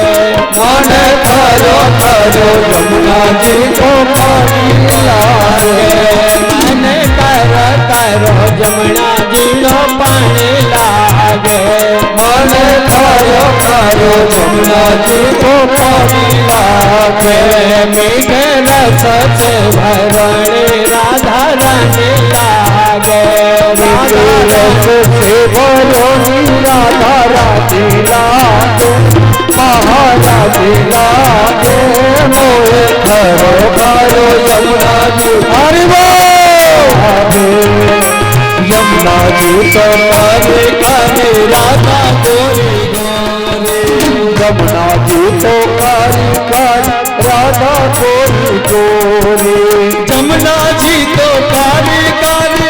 मन करो करो यमुना जी को पानी लागे। मन करो करो जमुना जीरो पानी लागे। मन करो करो यमुना जी को पानी लागे। मीठे रस से भरणी राधा रानी लागे। मीठे रस से भरणी राधा रानी लागे, महारानी लागे मोए करो करो यमुना जी। हरि बोल। यमुना जी तो काले काले राधा गोरी गोरी, यमुना जी तो काली काली राधा गोरी गोरी। जमुना जी तो काली काली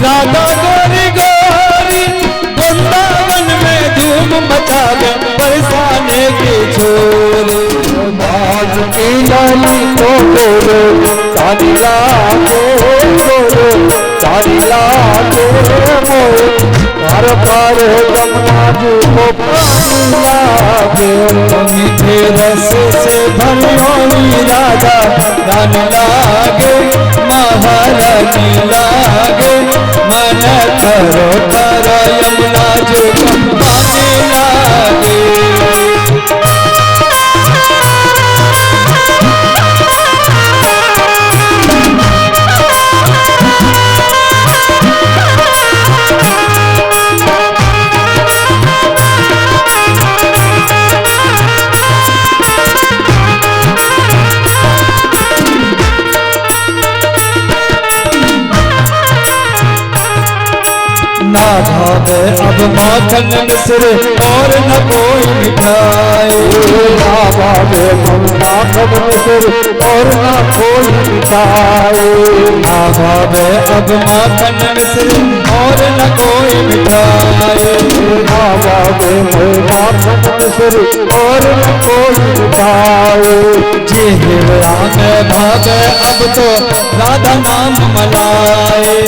राधा गोरी गोरी, वृंदावन में धूम मचा दे बरसाने के छोरे। बाज की लाली तो गोरे काली लागे गोरे भारी लागे मोरे पार पार जमुना जी को पानी लागे मीठे रस से भरियोनी राजा रानी लागे महारानी लागे मन करो तारा यमुना जी को पानी लागे ना भावे अब माखन मिश्र और न कोई मिठाई ना भावे माखन मिश्र और न कोई मिठाई ना भावे अब माखन मिश्र और न कोई मिठाई ना भावे माखन मिश्र और न कोई मिठाई जी राम भावे अब तो राधा नाम मलाए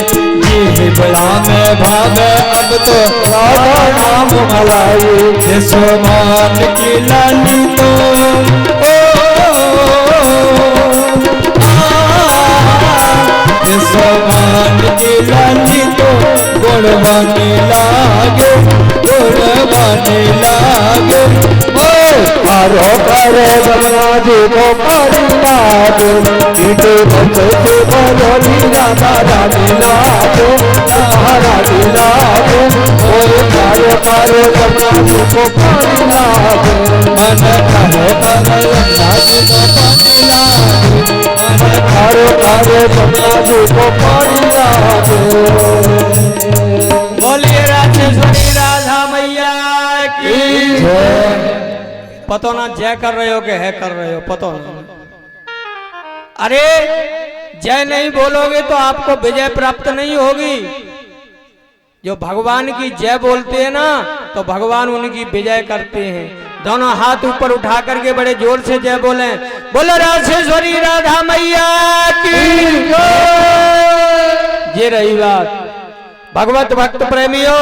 बड़ा में भावे अब तो राधा नाम मलाई यशोमान की लाली तो यशोमान की लाली तो गुणवानी लागे गुणवानी लागे मारो करे जमुना जी को पानी लागे ईटे बच्चे से बरोली राधा रानी लागे रानी लागे मारो करे जमुना जी को पानी लागे मन करे करे जमुना जी को पानी लागे मन करे करे जमुना जी को पानी लागे बोलिए राजेश्वरी राधा मैया की जय। पतो ना जय कर रहे हो कि है कर रहे हो पतो ना। अरे जय नहीं बोलोगे तो आपको विजय प्राप्त नहीं होगी। जो भगवान की जय बोलते हैं ना तो भगवान उनकी विजय करते हैं। दोनों हाथ ऊपर उठा करके बड़े जोर से जय बोले। बोलो राजेश्वरी राधा मैया की ये रही बात। भगवत भक्त प्रेमियों,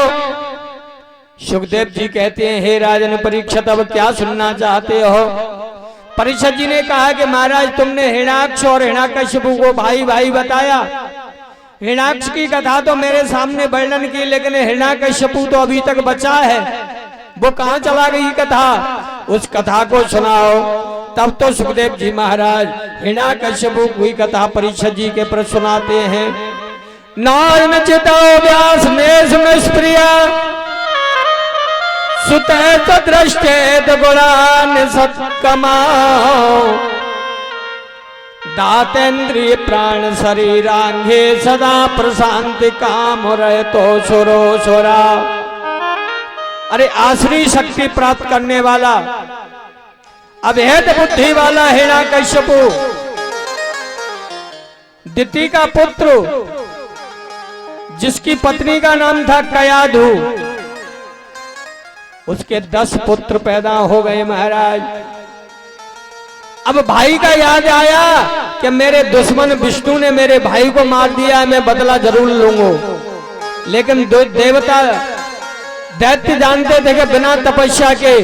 सुखदेव जी कहते हैं हे राजन परीक्षित अब क्या सुनना चाहते हो। परीक्षित जी ने कहा कि महाराज तुमने हिरण्याक्ष और हिरण्यकशिपु को भाई भाई बताया। हिरण्याक्ष की कथा तो मेरे सामने वर्णन की, लेकिन हिरण्यकशिपु तो अभी तक बचा है। वो कहाँ चला गई कथा, उस कथा को सुनाओ। तब तो सुखदेव जी महाराज हिरण्यकशिपु की कथा परीक्षित जी के प्रति सुनाते हैं। नारायण चितो व्यास में स्प्रिया सुत दृष्टेत गुणान सत्कमाओ दातेन्द्रिय प्राण शरीरांगे सदा प्रशांति काम रहे तो सुरो सुरा। अरे आश्री शक्ति प्राप्त करने वाला अभेद बुद्धि वाला हिरण्यकशिपु दिति का पुत्र, जिसकी पत्नी का नाम था कयाधु, उसके 10 पुत्र पैदा हो गए महाराज। अब भाई का याद आया कि मेरे दुश्मन विष्णु ने मेरे भाई को मार दिया, मैं बदला जरूर लूंगा। लेकिन देवता दैत्य जानते थे कि बिना तपस्या के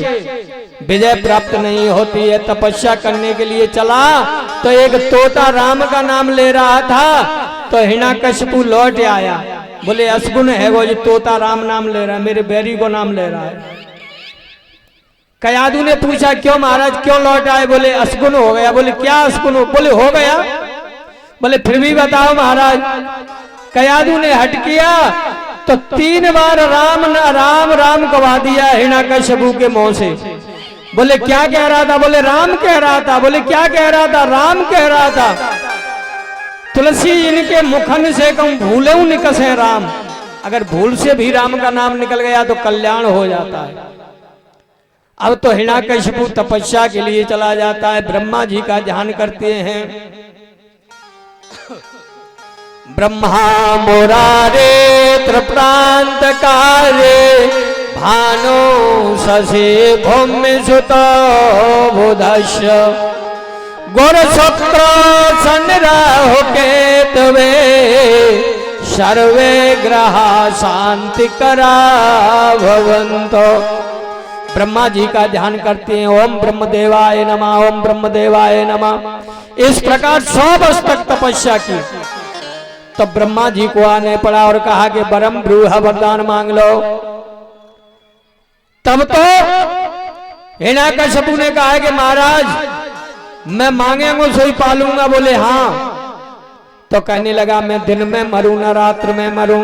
विजय प्राप्त नहीं होती है। तपस्या करने के लिए चला तो एक तोता राम का नाम ले रहा था, तो हिरण्यकशिपु लौट आया। बोले असगुन है वो, जो तोता राम नाम ले रहा है, मेरे बैरी को नाम ले रहा है। कयाधु ने पूछा क्यों महाराज क्यों लौट आए। बोले असगुन हो गया। बोले क्या असगुन हो। बोले हो गया। बोले फिर भी बताओ महाराज। कयाधु ने हट किया तो 3 बार राम राम राम कहा दिया हिरण्यकशिपु के मुंह से। बोले क्या कह रहा था। बोले राम कह रहा था। बोले क्या कह रहा था। राम कह रहा था। तुलसी इनके मुखन से कम भूले निकसे राम। अगर भूल से भी राम का नाम निकल गया तो कल्याण हो जाता है। अब तो हिरण्यकशिपु तपस्या के लिए चला जाता है, ब्रह्मा जी का ध्यान करते हैं। ब्रह्मा मुरारे त्रिप्रांत कारे भानु शशि भूमि सुतो बुधस्य गुर शुक्र सन राहु केतवे सर्वे ग्रहा शांति करा भवंतो। ब्रह्मा जी का ध्यान करते हैं, ओम ब्रह्मदेवाय नमः, ओम ब्रह्मदेवाय नमः। इस प्रकार 100 वर्ष तक तपस्या की। तो ब्रह्मा जी को आने पड़ा और कहा कि बरम ब्रूह वरदान मांग लो। तब तो हिरण्यकशिपु ने कहा कि महाराज मैं मांगेंगे सोई पालूंगा। बोले हाँ। तो कहने लगा मैं दिन में मरूं न रात्र में मरूं,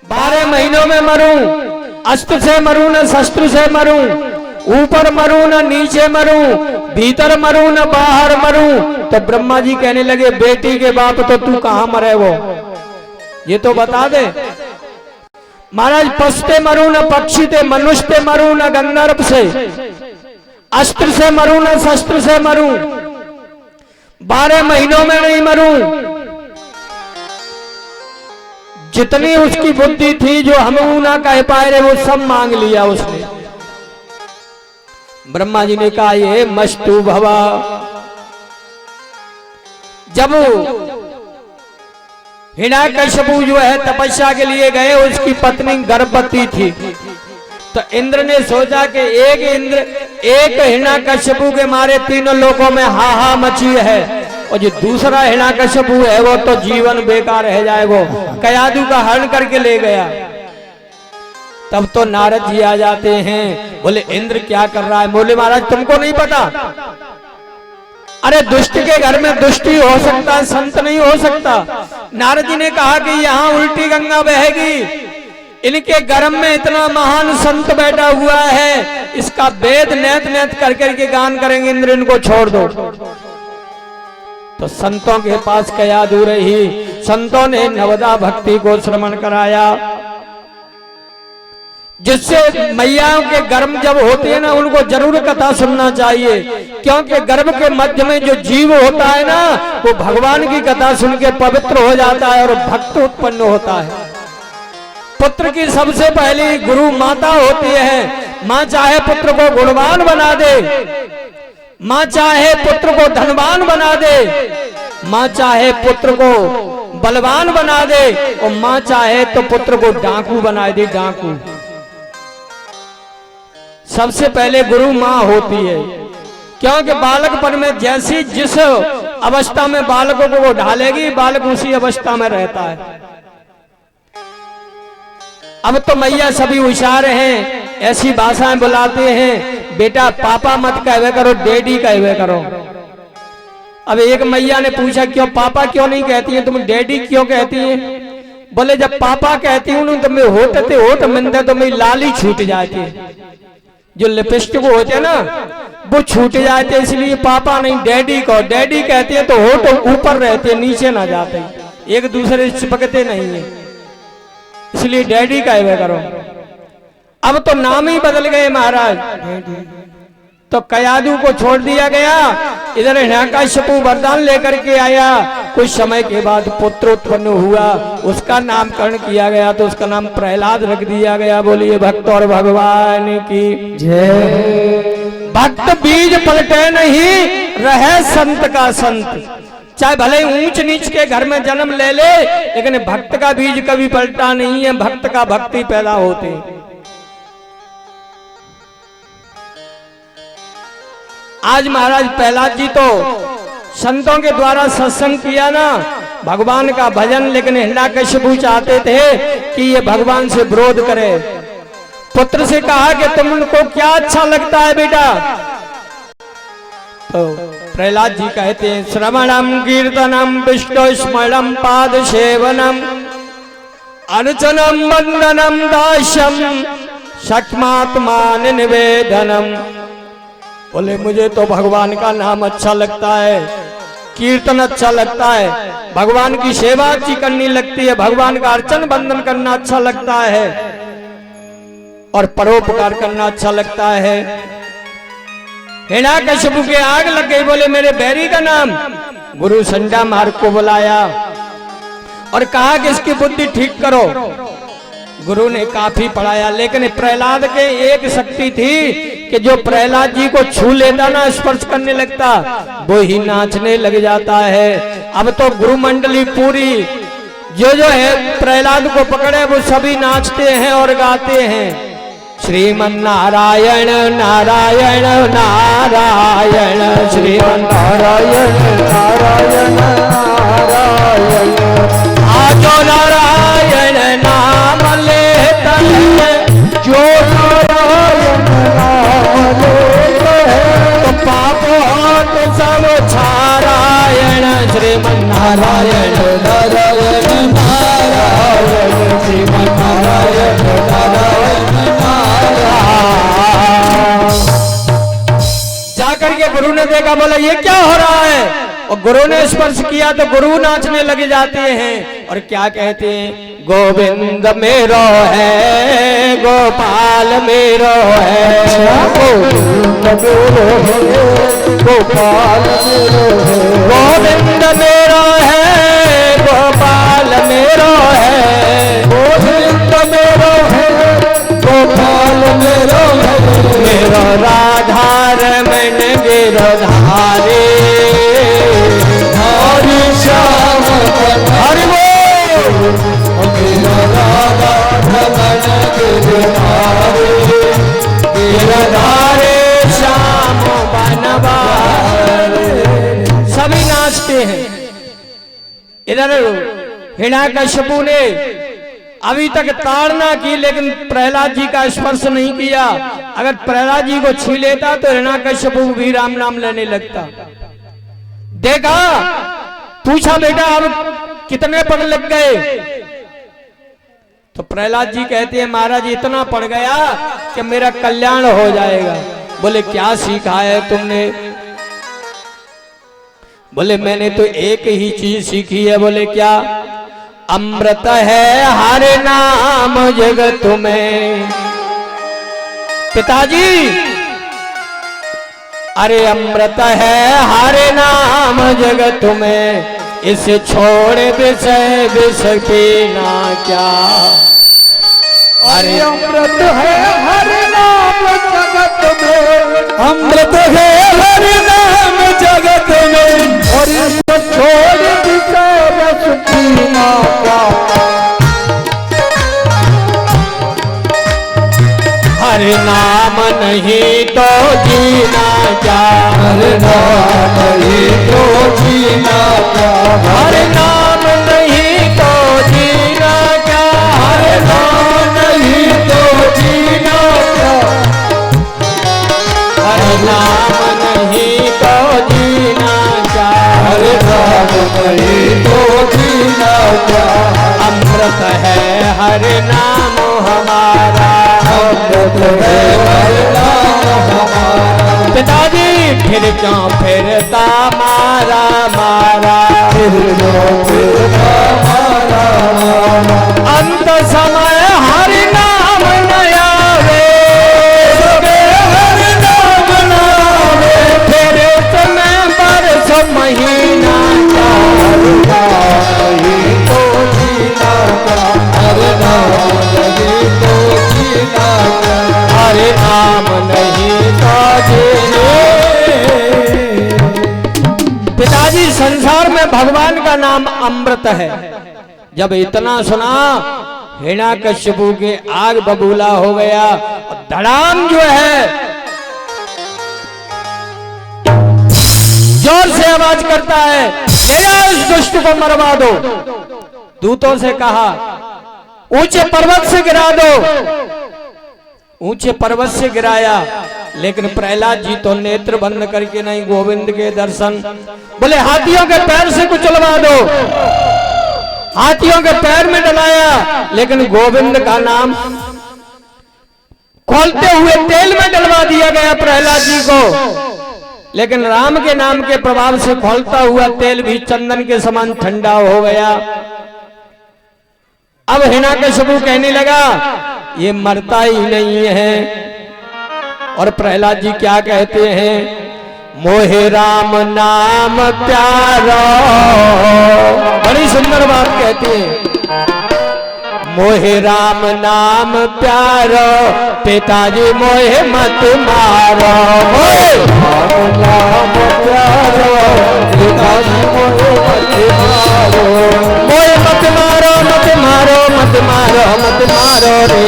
12 महीनों में मरूं, अस्त्र से मरूं न शस्त्र से मरूं, ऊपर मरूं न नीचे मरूं, भीतर मरूं न बाहर मरूं। तो ब्रह्मा जी कहने लगे बेटी के बाप तो तू कहां मरे वो ये तो बता दे। महाराज पशुते मरूं न पक्षी ते, मनुष्य ते मरूं न गंधर्व से, अस्त्र से मरूं न शस्त्र से मरूं, 12 महीनों में नहीं मरूं। जितनी उसकी बुद्धि थी जो हम ना कह पाए रहे वो सब मांग लिया उसने। ब्रह्मा जी ने कहा ये मस्तु भवा। जब हिरण्यकशिपु जो है तपस्या के लिए गए, उसकी पत्नी गर्भवती थी। तो इंद्र ने सोचा कि एक हिरण्यकशिपु के मारे तीनों लोगों में हाहा मची है, और जो दूसरा हिरण्यकशिपु है वो तो जीवन बेकार रह जाएगा। कयादु का हरण करके ले गया। तब तो नारद जी आ जाते हैं, बोले इंद्र क्या कर रहा है? बोले महाराज तुमको नहीं पता? अरे दुष्ट के घर में दुष्टी हो सकता है, संत नहीं हो सकता। नारद जी ने कहा कि यहाँ उल्टी गंगा बहेगी, इनके गर्भ में इतना महान संत बैठा हुआ है, इसका वेद नेत नेत कर करके गान करेंगे, इंद्र इनको छोड़ दो। तो संतों के पास कयादु रही, संतों ने नवदा भक्ति को श्रवण कराया, जिससे मैयाओं के गर्भ जब होते हैं ना उनको जरूर कथा सुनना चाहिए, क्योंकि गर्भ के मध्य में जो जीव होता है ना वो भगवान की कथा सुन के पवित्र हो जाता है और भक्त उत्पन्न होता है। पुत्र की सबसे पहली गुरु माता होती है। माँ चाहे पुत्र को गुणवान बना दे, माँ चाहे पुत्र को धनवान बना दे, माँ चाहे पुत्र को बलवान बना दे, और माँ चाहे तो पुत्र को डाकू बना दे, डाकू। सबसे पहले गुरु माँ होती है, क्योंकि बालकपन में जैसी जिस अवस्था में बालकों को वो ढालेगी, बालक उसी अवस्था में रहता है। अब तो मैया सभी होशियार हैं, ऐसी भाषाएं बुलाते हैं, बेटा पापा मत कहवे करो, डैडी कहवे करो। अब एक मैया ने पूछा क्यों पापा क्यों नहीं कहती है, तुम डैडी क्यों कहती है? बोले जब पापा कहती हूँ तो मैं होटते होट मिलते तो मेरी लाली छूट जाती है, जो लिपस्टिक होते हैं ना वो छूट जाते, इसलिए पापा नहीं डैडी को। डैडी कहते हैं तो होठ ऊपर रहते, नीचे ना जाते, एक दूसरे से चिपकते नहीं है, इसलिए डैडी कहवे करो। अब तो नाम ही बदल गए महाराज। तो कयादु को छोड़ दिया गया, इधर हिरण्यकशिपु वरदान लेकर के आया। कुछ समय के बाद पुत्र उत्पन्न हुआ, उसका नामकरण किया गया, तो उसका नाम प्रहलाद रख दिया गया। बोलिए भक्त और भगवान की जय। भक्त बीज पलटे नहीं, रहे संत का संत। चाहे भले ऊंच नीच के घर में जन्म ले ले, लेकिन भक्त का बीज कभी पलटा नहीं है, भक्त का भक्ति पैदा होते। आज महाराज प्रहलाद जी तो संतों के द्वारा सत्संग किया ना, भगवान का भजन, लेकिन हिरण्यकशिपु चाहते थे कि ये भगवान से विरोध करे। पुत्र से कहा कि तुमको क्या अच्छा लगता है बेटा? तो प्रहलाद जी कहते हैं श्रवणम कीर्तनम विष्णु स्मरणम पाद सेवनम अर्चनम वंदनम दास्यम सख्मात्मान निवेदनम। बोले मुझे तो भगवान का नाम अच्छा लगता है, कीर्तन अच्छा लगता है, भगवान की सेवा अच्छी करनी लगती है, भगवान का अर्चन बंदन करना अच्छा लगता है, और परोपकार करना अच्छा लगता है। हिरण्यकशिपु के आग लग गई। बोले मेरे बैरी का नाम। गुरु संज्ञा मार्ग को बुलाया और कहा कि इसकी बुद्धि ठीक करो। गुरु ने काफी पढ़ाया, लेकिन प्रहलाद के एक शक्ति थी कि जो प्रहलाद जी को छू लेता ना, स्पर्श करने लगता, वो ही नाचने लग जाता है। अब तो गुरु मंडली पूरी जो है प्रहलाद को पकड़े वो सभी नाचते हैं और गाते हैं श्रीमन नारायण नारायण नारायण श्रीमन नारायण नारायण नारायण आजो नारायण नाम लेता है जो नारायण नाम लेता है तो पापों तो सब छारायण श्रीमन नारायण नारायण नारायण श्रीमन नारायण नारायण जाकर के गुरु ने देखा, बोला ये क्या हो रहा है, और गुरु ने स्पर्श किया तो गुरु नाचने लगे जाते हैं और क्या कहते हैं, गोविंद मेरो है गोपाल मेरो है, गोविंद मेरो है गोपाल मेरो है, गोविंद मेरो है गोपाल मेरो है, गोविंद मेरो है गोपाल मेरो है, मेरो राधा रमन गिरधारे हरि श्याम हरि बोल, मेरो राधा रमन गिरधारे गिरधारे श्याम बनवारे। सभी नाचते हैं। इधर हिरण्यकश्यपु ने अभी तक ताड़ना की लेकिन प्रहलाद जी का स्पर्श नहीं किया। अगर प्रहलाद जी को छू लेता तो हिरण्यकश्यपु भी राम नाम लेने लगता। देखा, पूछा बेटा अब कितने पड़ लग गए, तो प्रहलाद जी कहते हैं महाराज इतना पड़ गया कि मेरा कल्याण हो जाएगा। बोले क्या सीखा है तुमने? बोले मैंने तो एक ही चीज सीखी है। बोले क्या? अमृत है हर नाम जगत में। पिताजी, अरे अमृत है हर नाम जगत में, इसे छोड़ विषय विष पीना क्या। अरे अमृत है हर नाम जगत में, अमृत है हर नाम जगत में, और इसको छोड़ विषय विष पीना क्या। हर नाम नहीं तो जीना क्या, हर नाम नहीं तो जीना क्या, हर नाम नहीं तो जीना क्या, हर नाम नहीं तो जीना क्या, हर नाम नहीं तो जीना क्या, हर नाम नहीं तो जीना क्या। अमृत है हर नाम हमारा, अमृत है हर नाम हमारा। पिताजी फिर क्यों फिरता मारा मारा, फिर क्यों फिरता मारा मारा। अंत समय हर नाम नया वे, हर नाम नावे, फिर समय बरस महीना क्या, नहीं तो जीना क्या, हर नाम नहीं तो जीना क्या, हर नाम नहीं तो जीना। पिताजी संसार में भगवान का नाम अमृत है। जब इतना सुना हिरण्यकश्यपु के आग बबूला हो गया, और धड़ाम जो है जोर से आवाज करता है, इस दुष्ट को मरवा दो। दूतों से कहा ऊंचे पर्वत से गिरा दो। ऊंचे पर्वत से गिराया, लेकिन प्रहलाद जी तो नेत्र बंद करके नहीं, गोविंद के दर्शन। बोले हाथियों के पैर से कुचलवा दो। हाथियों के पैर में डलाया, लेकिन गोविंद का नाम खोलते हुए तेल में डलवा दिया गया प्रहलाद जी को। लेकिन राम के नाम के प्रभाव से खोलता हुआ तेल भी चंदन के समान ठंडा हो गया। अब हिरण्यकश्यपु कहने लगा ये मरता ही नहीं है। और प्रहलाद जी क्या कहते हैं, मोहे राम नाम प्यारा। बड़ी सुंदर बात कहते हैं, मोहे राम नाम प्यारो, पिताजी मोहे मत मारो। मोहे राम नाम प्यारो, पिताजी मोहे मत मारो। मोहे मत मारो मत मारो मत मारो रे,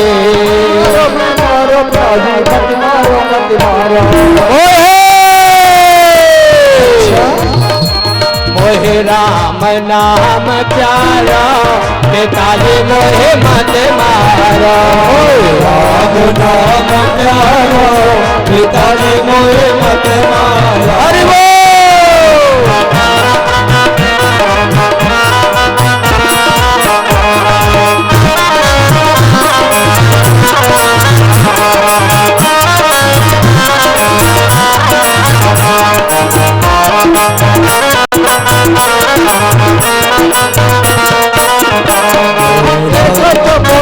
मारो प्याजी मत मारो मत मारो। ओहे मोहे राम नाम प्यारा, पिताजी मोहे मत मारो। राम नाम प्यारो, पिताजी मोहे मत मारो। हरि बोल।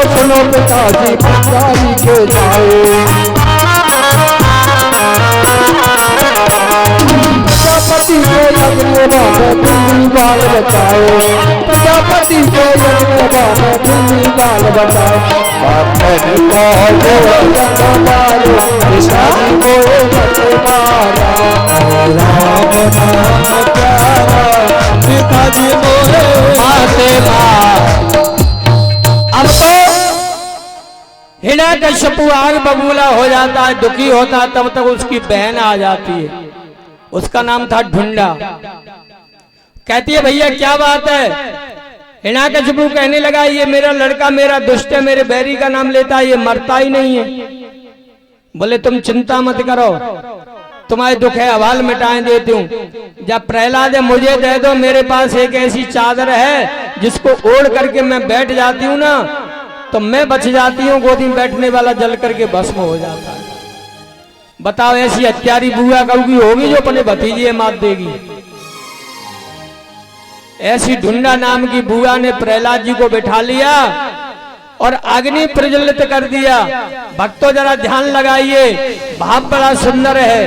सुनो पिताजी पिताजी के जाए, प्रजापति के यज्ञ में बिल्ली बाल बचाए, प्रजापति के यज्ञ में बिल्ली बाल बचाए। पिताजी मोहे मत मारा, राम नाम प्यारा, पिताजी मोहे माते मार। अब तो हिरण्यकश्यपु आग बबूला हो जाता है, दुखी होता है, तब तक उसकी बहन आ जाती है, उसका नाम था ढूंढा। कहती है भैया क्या बात है? हिरण्यकश्यपु कहने लगा ये मेरा लड़का मेरा दुष्ट है, मेरे बैरी का नाम लेता है, ये मरता ही नहीं है। बोले तुम चिंता मत करो, तुम्हारे दुख है हवाल मिटाए देती हूँ। जब प्रहलाद है मुझे दे दो, मेरे पास एक ऐसी चादर है जिसको ओढ़ करके मैं बैठ जाती हूँ ना तो मैं बच जाती हूँ, गोदी में बैठने वाला जल करके भस्म हो जाता है। बताओ ऐसी हत्यारी बुआ कहोगी होगी जो अपने भतीजे मात देगी? ऐसी ढूंढा नाम की बुआ ने प्रहलाद जी को बिठा लिया और अग्नि प्रज्वलित कर दिया। भक्तों जरा ध्यान लगाइए, भाव बड़ा सुंदर है।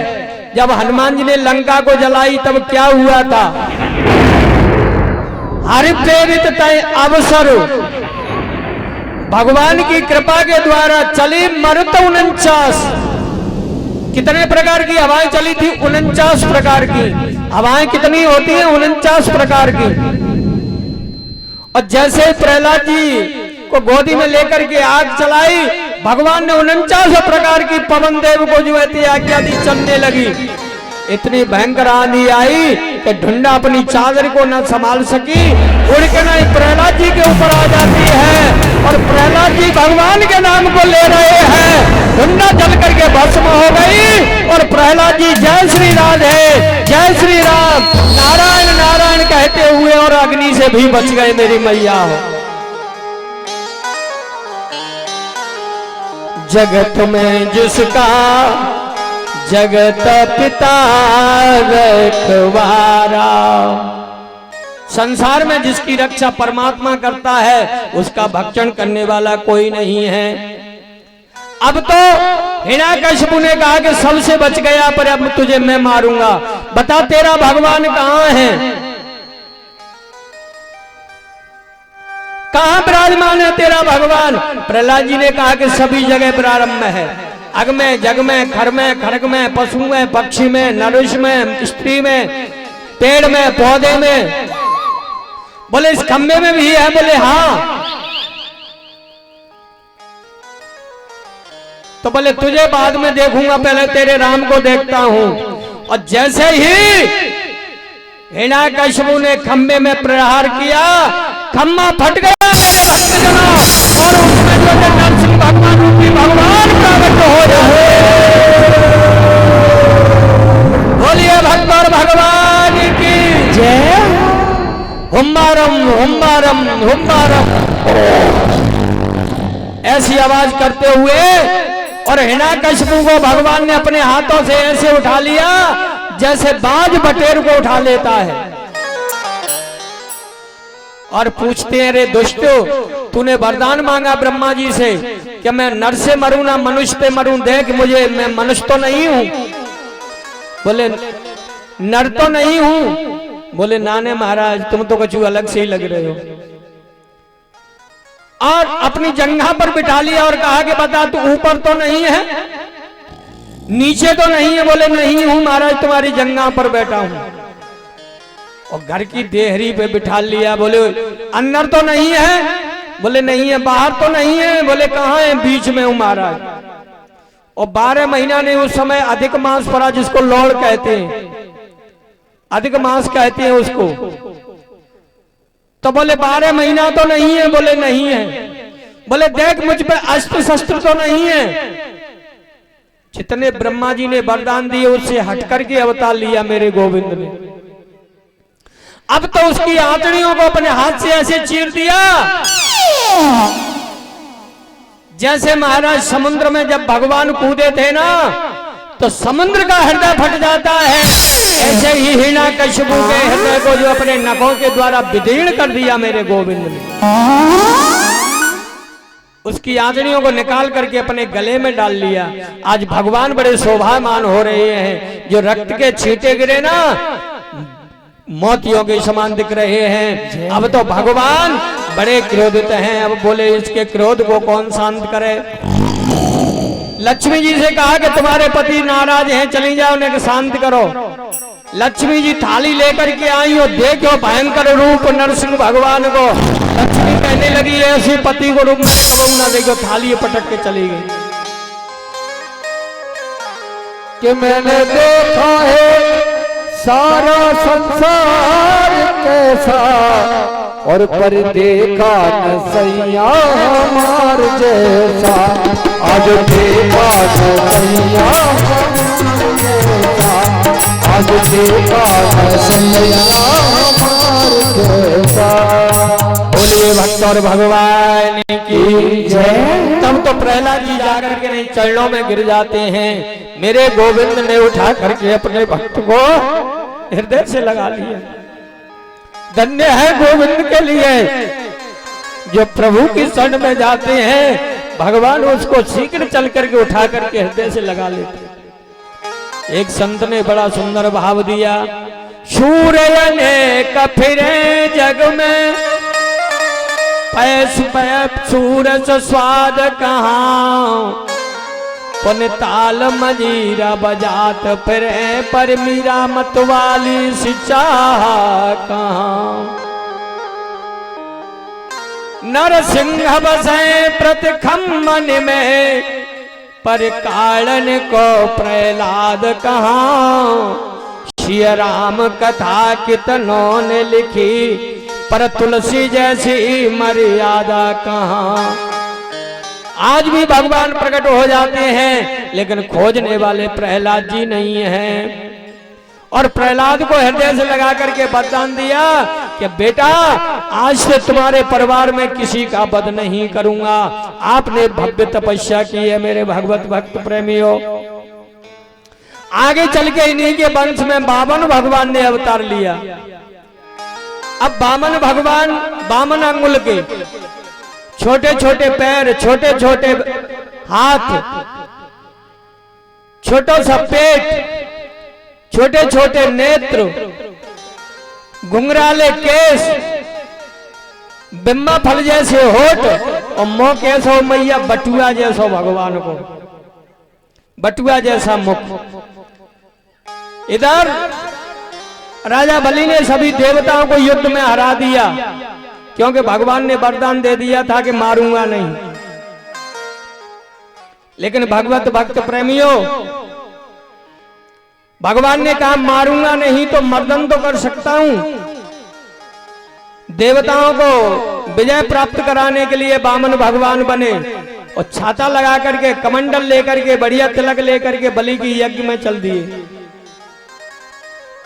जब हनुमान जी ने लंका को जलाई तब क्या हुआ था? हरि प्रेरित तय अवसर, भगवान की कृपा के द्वारा चली मरुत 49। कितने प्रकार की हवाएं चली थी? 49 प्रकार की हवाएं। कितनी होती हैं? 49 प्रकार की। और जैसे प्रहलाद जी को गोदी में लेकर के आग चलाई, भगवान ने 49 प्रकार की पवन देव को जो है आज्ञा दी, चलने लगी। इतनी भयंकर आंधी आई कि ढूंढा अपनी चादर को न संभाल सकी, उड़ के नहीं प्रहलाद जी के ऊपर आ जाती है और प्रहलाद जी भगवान के नाम को ले रहे हैं। ढूंढा जल करके भस्म हो गई और प्रहलाद जी जय श्री राधे जय श्री राम नारायण नारायण कहते हुए और अग्नि से भी बच गए। मेरी मैया हो, जगत में जिसका जगत पिता रखवारा, संसार में जिसकी रक्षा परमात्मा करता है उसका भक्षण करने वाला कोई नहीं है। अब तो हिरण्यकश्यपु ने कहा कि सबसे बच गया, पर अब तुझे मैं मारूंगा। बता तेरा भगवान कहां है, कहां विराजमान है तेरा भगवान? प्रहलाद जी ने कहा कि सभी जगह प्रारंभ है, अग में जग में खर में खड़ग में पशु में पक्षी में नरुष में स्त्री में पेड़ में पौधे में। बोले इस खंबे में भी है? बोले हाँ। तो बोले तुझे बाद में देखूंगा, पहले तेरे राम को देखता हूं। और जैसे ही हिरण्यकश्यपु ने खंबे में प्रहार किया, खम्मा फट गया मेरे भक्तजनों, और उसमें जो नरसिंह भगवान रूपी भगवान प्रकट हो रहे। बोलिए भक्त और भगवान की जय। हुम्मारम हुम्मारम हुम्मारम ऐसी आवाज करते हुए और हिरण्यकश्यपु को भगवान ने अपने हाथों से ऐसे उठा लिया जैसे बाज बटेर को उठा लेता है। और पूछते हैं रे दुष्टो, तूने वरदान मांगा ब्रह्मा जी से कि मैं नर से मरूं ना मनुष्य पे मरूं, देख मुझे, मैं मनुष्य तो नहीं हूं। बोले नर तो नहीं हूं। बोले नाने महाराज तुम तो कुछ अलग से ही लग रहे हो। और अपनी जंघा पर बिठा लिया और कहा कि बता तू ऊपर तो नहीं है, नीचे तो नहीं है? बोले नहीं हूं महाराज, तुम्हारी जंघा पर बैठा हूं। और घर की देहरी पे बिठा लिया। बोले अंदर तो नहीं है? बोले नहीं है। बाहर तो नहीं है। बोले कहाँ है? बीच में हूं महाराज। और 12 महीना ने उस समय अधिक मास पड़ा, जिसको लौड़ कहते हैं, अधिक मास कहते हैं उसको। तो बोले 12 महीना तो नहीं है। बोले नहीं है। बोले देख मुझ पे अस्त्र शस्त्र तो नहीं है। जितने ब्रह्मा जी ने वरदान दिए उससे हटकर के अवतार लिया मेरे गोविंद ने। अब तो उसकी आंतड़ियों को अपने हाथ से ऐसे चीर दिया जैसे महाराज समुद्र में जब भगवान कूदे थे ना तो समुद्र का हृदय फट जाता है। ऐसे ही हिरण्यकशिपु के हृदय को जो अपने नखों के द्वारा विदीर्ण कर दिया मेरे गोविंद ने, उसकी आंतड़ियों को निकाल करके अपने गले में डाल लिया। आज भगवान बड़े शोभामान हो रहे हैं। जो रक्त के छींटे गिरे ना मोतियों के समान दिख रहे हैं। अब तो भगवान बड़े क्रोधित हैं। अब बोले इसके क्रोध को कौन शांत करे। लक्ष्मी जी से कहा कि तुम्हारे पति नाराज हैं, चली जाओ, उन्हें शांत करो। लक्ष्मी जी थाली लेकर के आई और देखो भयंकर रूप नरसिंह भगवान को। लक्ष्मी कहने लगी ऐसी पति को रूप में कबू ना देखो। थाली पटक के चली गई कि मैंने देखा है सारा संसार कैसा और पर देखा न सैया हमार जैसा। आज देखा न सैया हमार जैसा। आज देखा न सैया हमार जैसा। बोलिए भक्त और भगवान की जय। तब तो प्रहलाद जी जाकर के नहीं चरणों में गिर जाते हैं। मेरे गोविंद ने उठा करके अपने भक्त को हृदय से लगा लिया। धन्य है गोविंद के लिए जो प्रभु की शरण में जाते हैं, भगवान उसको शीघ्र चल करके उठा करके हृदय से लगा लेते। एक संत ने बड़ा सुंदर भाव दिया। सूर्य ने कफिरे जग में पैस पैप सूरज स्वाद कहाँ। पुन ताल मजीरा बजात फिरे पर मीरा मतवाली सिचा कहाँ। नरसिंह बसे प्रतिखम्मन में पर कालन को प्रहलाद कहाँ। श्री राम कथा कितनों ने लिखी पर तुलसी जैसी मर्यादा कहाँ। आज भी भगवान प्रकट हो जाते हैं लेकिन खोजने वाले प्रहलाद जी नहीं हैं। और प्रहलाद को हृदय से लगा करके वरदान दिया कि बेटा आज से तुम्हारे परिवार में किसी का वध नहीं करूंगा। आपने भव्य तपस्या की है मेरे भगवत भक्त प्रेमियों। आगे चल के इन्हीं के वंश में वामन भगवान ने अवतार लिया। अब वामन भगवान वामन अंगुल के छोटे छोटे पैर, छोटे छोटे हाथ, छोटा सा पेट, छोटे छोटे नेत्र, घुंघराले केस, बिम्मा फल जैसे होठ और मुंह कैसा मैया बटुआ जैसा भगवान को, बटुआ जैसा मुख। इधर राजा बलि ने सभी देवताओं को युद्ध में हरा दिया क्योंकि भगवान ने वरदान दे दिया था कि मारूंगा नहीं। लेकिन भगवत भक्त प्रेमियों, भगवान ने कहा मारूंगा नहीं तो मर्दन तो कर सकता हूं। देवताओं को विजय प्राप्त कराने के लिए वामन भगवान बने और छाता लगा करके, कमंडल लेकर के, बढ़िया तिलक लेकर के बलि की यज्ञ में चल दिए।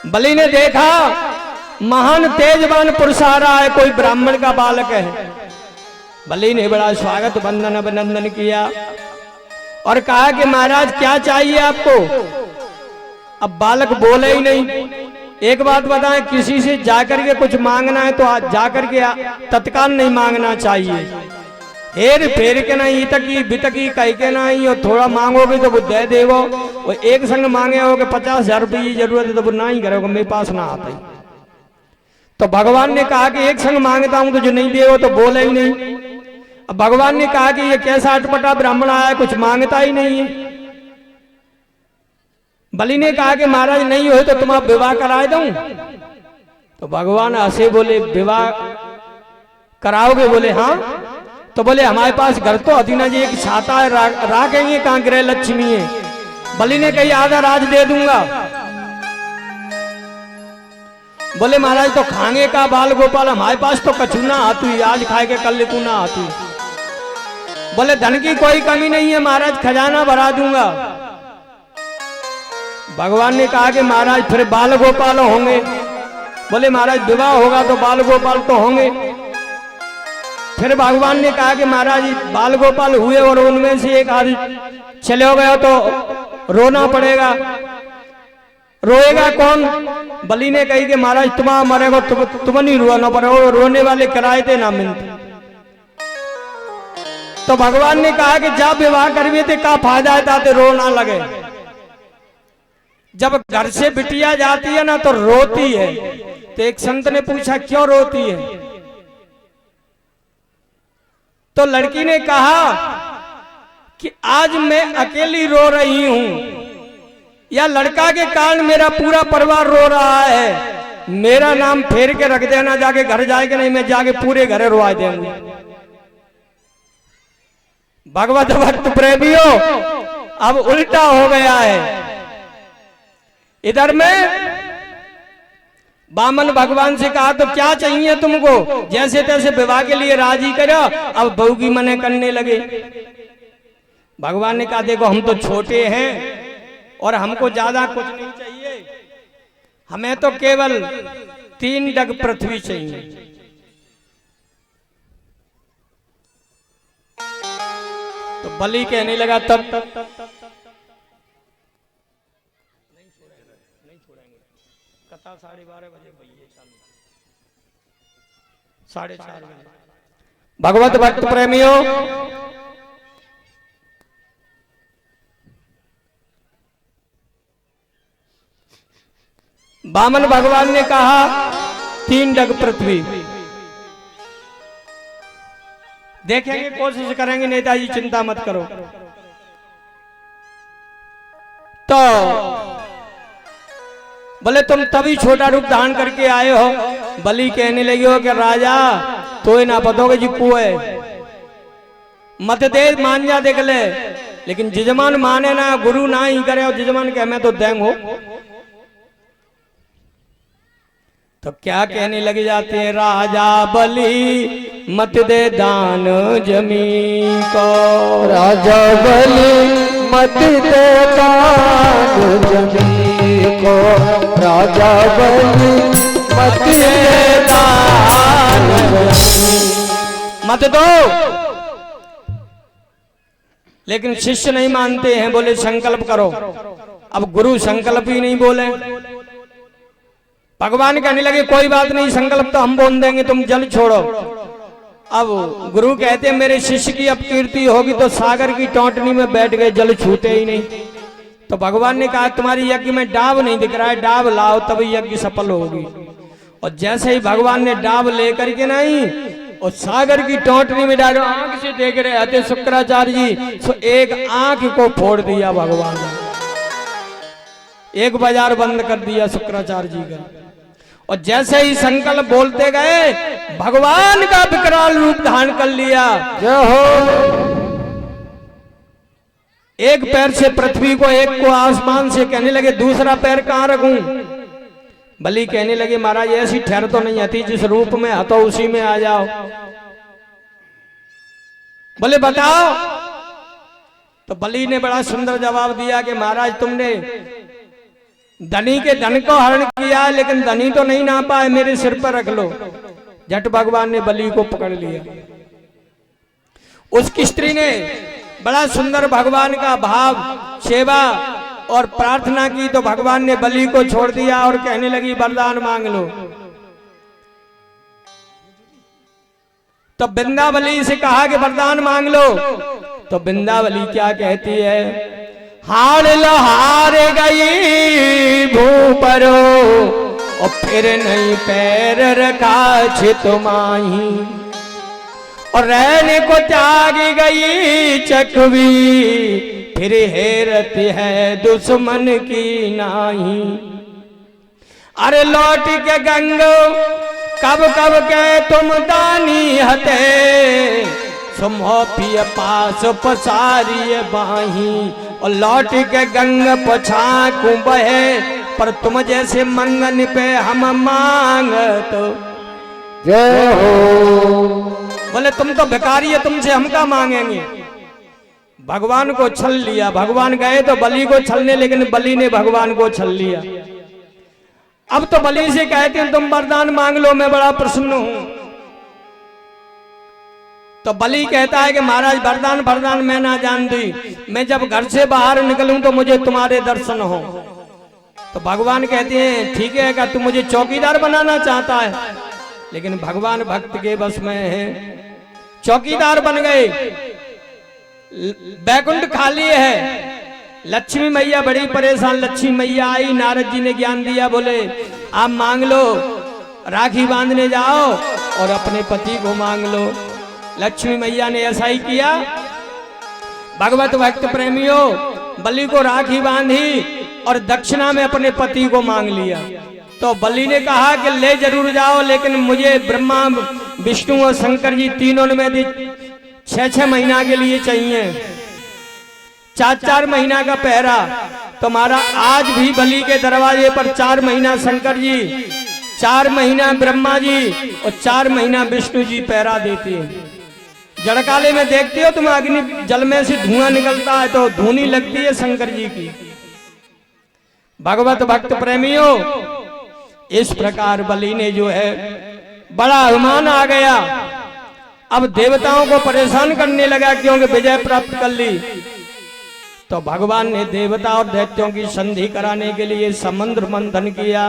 बलि ने देखा महान तेजवान पुरुष आ रहा है, कोई ब्राह्मण का बालक है। बलि ने बड़ा स्वागत वंदन अभिनंदन किया और कहा कि महाराज क्या चाहिए आपको। अब बालक बोले ही नहीं। एक बात बताएं, किसी से जाकर के कुछ मांगना है तो जाकर के तत्काल नहीं मांगना चाहिए। हेर फेर के नहीं, इतकी बितकी कह के नहीं, और थोड़ा मांगोगे तो वो दे देवो। और एक संग मांगे हो कि 50,000 रुपये की जरूरत है तो वो ना ही करोगे, मेरे पास ना आता ही। तो भगवान ने कहा कि एक संग मांगता हूं तो जो नहीं देवो तो बोले ही नहीं। अब भगवान ने कहा कि ये कैसा अटपटा ब्राह्मण आया, कुछ मांगता ही नहीं है। बलि ने कहा कि महाराज नहीं हो तो तुम आप विवाह कराए दूं। तो भगवान हंसे बोले विवाह कराओगे? बोले हाँ। तो बोले हमारे पास घर तो अदीना जी एक छाता है, राखेंगे कहाँ गृह लक्ष्मी है। बलि ने कही आधा राज दे दूंगा। बोले महाराज तो खाएंगे का बाल गोपाल, हमारे पास तो कछु ना आती, आज खाए के कल तू ना आती। बोले धन की कोई कमी नहीं है महाराज, खजाना भरा दूंगा। भगवान ने कहा कि महाराज फिर बाल गोपाल होंगे। बोले महाराज विवाह होगा तो बाल गोपाल तो होंगे। फिर भगवान ने कहा कि महाराज बाल गोपाल हुए और उनमें से एक आदमी चले गया तो रोना पड़ेगा। रोएगा कौन? बलि ने कही कि महाराज तुम्हारा मरेगा तुम नहीं रोना पड़ेगा, रोने वाले किराए थे ना मिलते। तो भगवान ने कहा कि जब विवाह करवे थे का फायदा है ताते रो ना लगे। जब घर से बिटिया जाती है ना तो रोती है। तो एक संत ने पूछा क्यों रोती है? तो लड़की ने कहा कि आज मैं अकेली रो रही हूं, या लड़का के कारण मेरा पूरा परिवार रो रहा है। मेरा नाम फेर के रख देना, जाके घर जाके नहीं मैं जाके पूरे घर रोआ देंगे। भगवत भक्त प्रेमियों अब उल्टा हो गया है। इधर में बामन भगवान से कहा तो क्या चाहिए तुमको, जैसे तैसे विवाह के लिए राजी करो। अब बहू की मने करने लगे। भगवान ने कहा देखो हम तो छोटे हैं और हमको ज्यादा कुछ नहीं चाहिए, हमें तो केवल 3 डग पृथ्वी चाहिए। तो बलि कहने लगा तब कथा 12:30 बजे भैया चालू 4:30 बजे। भगवत भक्त प्रेमियों बामन भगवान ने कहा 3 डग पृथ्वी देखेंगे, कोशिश करेंगे, नेताजी चिंता मत करो। तो बोले तुम तभी छोटा रूप धारण करके आए हो। बलि कहने लगी हो कि राजा तो ना पतोगे जी कुए मत दे मान जा देख ले, लेकिन जजमान माने ना, गुरु ना ही करे और जजमान कहे मैं तो देंग हो। तो क्या कहने लग जाते हैं राजा बलि मत दे दान जमीन को, राजा बलि मत दे दान जमीन को, राजा बलि मत दे दान जमीन मत दो। लेकिन शिष्य नहीं मानते हैं, बोले संकल्प करो। अब गुरु संकल्प ही नहीं बोले। भगवान कहने लगे कोई बात नहीं, संकल्प तो हम बोल देंगे, तुम जल छोड़ो। अब गुरु कहते हैं मेरे शिष्य की अपकीर्ति होगी तो सागर की टोंटनी में बैठ गए, जल छूते ही नहीं। तो भगवान ने कहा तुम्हारी यज्ञ में डाब नहीं दिख रहा है, डाब लाओ तभी यज्ञ सफल होगी। और जैसे ही भगवान ने डाब लेकर के नहीं और सागर की टोंटनी में डालो, आंख से देख रहे थे शुक्राचार्य जी, तो एक आंख को फोड़ दिया भगवान ने, एक बाजार बंद कर दिया शुक्राचार्य जी का। और जैसे ही संकल्प बोलते गए भगवान का विकराल रूप धारण कर लिया। जय हो। एक पैर से पृथ्वी को, एक को आसमान से, कहने लगे दूसरा पैर कहां रखूं। बलि कहने लगे महाराज ऐसी ठहर तो नहीं आती, जिस रूप में हतो उसी में आ जाओ। बोले बताओ। तो बलि ने बड़ा सुंदर जवाब दिया कि महाराज तुमने धनी के धन को हरण किया है, लेकिन धनी तो नहीं ना पाए, मेरे सिर पर रख लो। झट भगवान ने बलि को पकड़ लिया। उसकी स्त्री ने बड़ा सुंदर भगवान का भाव, सेवा और प्रार्थना की, तो भगवान ने बलि को छोड़ दिया और कहने लगी वरदान मांग लो। तो बिंदावली से कहा कि वरदान मांग लो। तो बिंदावली क्या कहती है, हार लहार गई भूपरो और फिर नहीं पैर रखा छितमाही, और रहने को त्याग गई चकवी फिर हेरत है दुश्मन की नाही। अरे लौट के गंगो कब कब के तुम दानी हते, सुमो पिय पास पसारिय बाही और लौट के गंग पछाकू बहे पर तुम जैसे मंगन पे हम मांग तो जय हो। बोले तुम तो भिखारी है, तुमसे हम क्या मांगेंगे। भगवान को छल लिया। भगवान गए तो बलि को छलने, लेकिन बलि ने भगवान को छल लिया। अब तो बलि से कहते हैं तुम वरदान मांग लो, मैं बड़ा प्रसन्न हूं। तो बलि कहता है कि महाराज वरदान मैं ना जानती, मैं जब घर से बाहर निकलूं तो मुझे तुम्हारे दर्शन हो। तो भगवान कहते हैं ठीक है, क्या तू मुझे चौकीदार बनाना चाहता है। लेकिन भगवान भक्त के बस में है। चौकीदार बन गए। बैकुंठ खाली है। लक्ष्मी मैया बड़ी परेशान। लक्ष्मी मैया आई, नारद जी ने ज्ञान दिया, बोले आप मांग लो, राखी बांधने जाओ और अपने पति को मांग लो। लक्ष्मी मैया ने ऐसा ही किया। भगवत भक्त प्रेमियों, बलि को राखी बांधी और दक्षिणा में अपने पति को मांग लिया। तो बलि ने कहा कि ले जरूर जाओ, लेकिन मुझे ब्रह्मा विष्णु और शंकर जी तीनों में 6-6 महीना के लिए चाहिए, 4-4 महीना का पहरा। तुम्हारा आज भी बलि के दरवाजे पर 4 महीना शंकर जी, 4 महीना ब्रह्मा जी और 4 महीना विष्णु जी पहरा देते हैं। जड़काले में देखते हो तुम, अग्नि जल में से धुआं निकलता है तो धुनी लगती है शंकर जी की। भगवत भक्त प्रेमियों, इस प्रकार बलि ने जो है बड़ा अभिमान आ गया। अब देवताओं को परेशान करने लगा, क्योंकि विजय प्राप्त कर ली। तो भगवान ने देवता और दैत्यों की संधि कराने के लिए समुद्र मंथन किया।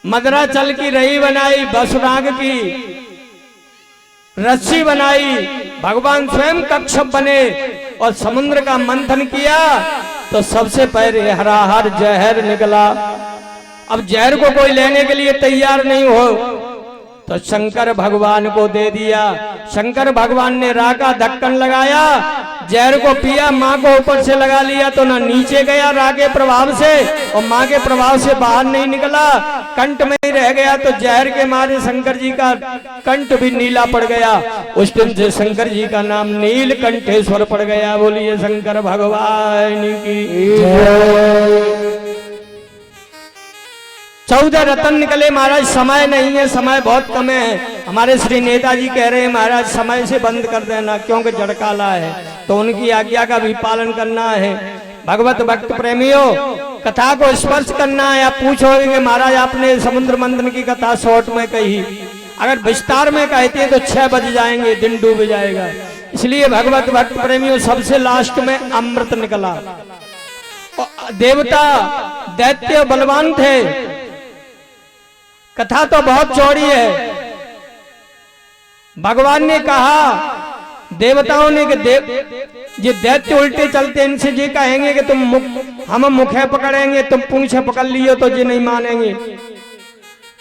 मदराचल की रही बनाई, बसुराग की रस्सी बनाई। भगवान स्वयं कच्छप बने और समुद्र का मंथन किया। तो सबसे पहले हराहर जहर निकला। अब जहर को कोई लेने के लिए तैयार नहीं हो, तो शंकर भगवान को दे दिया। शंकर भगवान ने राह का ढक्कन लगाया, जहर को पिया, माँ को ऊपर से लगा लिया तो ना नीचे गया राह के प्रभाव से और माँ के प्रभाव से बाहर नहीं निकला, कंठ में ही रह गया। तो जहर के मारे शंकर जी का कंठ भी नीला पड़ गया। उस दिन से शंकर जी का नाम नीलकंठेश्वर पड़ गया। बोलिए शंकर भगवान की। 14 रतन निकले। महाराज समय नहीं है, समय बहुत कम है। हमारे श्री नेताजी कह रहे हैं महाराज समय से बंद कर देना, क्योंकि जड़काला है, तो उनकी आज्ञा का भी पालन करना है। भगवत भक्त प्रेमियों, कथा को स्पर्श करना है। आप पूछोगे कि महाराज आपने समुद्र मंथन की कथा शॉर्ट में कही, अगर विस्तार में कहते तो 6 बज जाएंगे, दिन डूब जाएगा। इसलिए भगवत भक्त प्रेमियों, सबसे लास्ट में अमृत निकला। देवता दैत्य बलवान थे। कथा तो बहुत चौड़ी है। भगवान ने कहा देवताओं ने कि ये दैत्य उल्टे चलते, इनसे ये कहेंगे कि हम मुखे पकड़ेंगे, तुम पूंछे पकड़ लियो तो ये नहीं मानेंगे।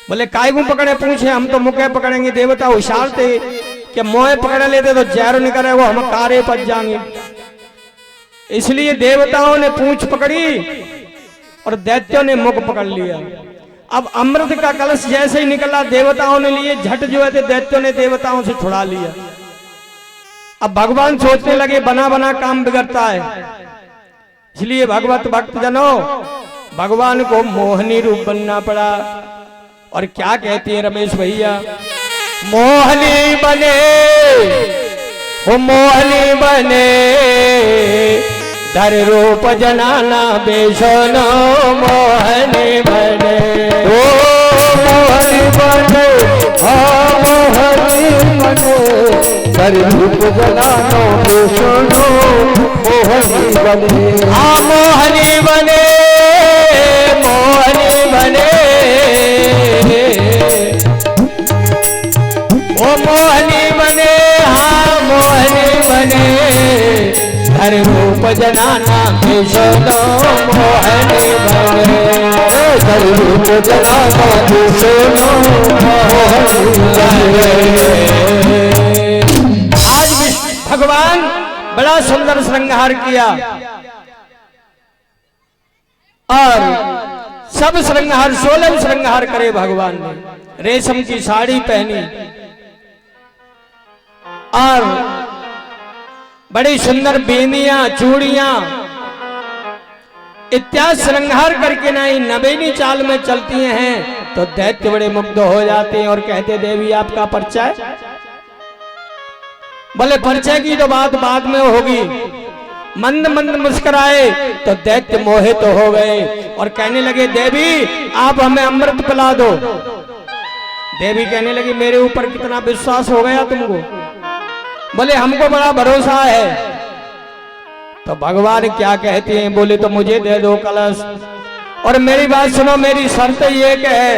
बोले काय को पकड़े पूंछे, हम तो मुखे पकड़ेंगे। देवता होशियार थे कि मोहे पकड़ लेते तो जहर निकले, वो हम कारे पच जाएंगे। इसलिए देवताओं ने पूंछ पकड़ी और दैत्यों ने मुख पकड़ लिया। अब अमृत का कलश जैसे ही निकला, देवताओं ने लिए, झट जो है दैत्यों ने देवताओं से छुड़ा लिया। अब भगवान सोचने लगे बना बना काम बिगड़ता है। इसलिए भगवत भक्त जनों, भगवान को मोहनी रूप बनना पड़ा। और क्या कहते हैं रमेश भैया, मोहनी बने हो मोहनी बने, धर रूप जनाना बेसनो मोहनी बने। ओ मोहनी बने, हाँ मोहनी बने, धर रूप जनाना बेसनो मोहनी बने। हाँ मोहनी बने, मोहनी बने, ओ मोहनी बने, हाँ मोहनी बने, हर रूप जनाना बेसनो मोहनी बने। धर रूप जनाना बेसनो मोहनी बने। आज भगवान बड़ा सुंदर श्रृंगार किया और सब श्रृंगार 16 श्रृंगार करे भगवान ने। रेशम की साड़ी पहनी, और बड़ी सुंदर बेनियां चूड़ियां इत्यादि श्रृंगार करके नहीं नवेली चाल में चलती हैं तो दैत्य बड़े मुग्ध हो जाते हैं और कहते देवी आपका परिचय। बोले परिचय की तो बात बाद में होगी। मंद मंद मुस्कुराए तो दैत्य मोहित हो गए और कहने लगे देवी आप हमें अमृत पिला दो। देवी कहने लगी मेरे ऊपर कितना विश्वास हो गया तुमको। बोले हमको बड़ा भरोसा है। तो भगवान क्या कहते हैं, बोले तो मुझे दे दो कलश और मेरी बात सुनो, मेरी शर्त ये है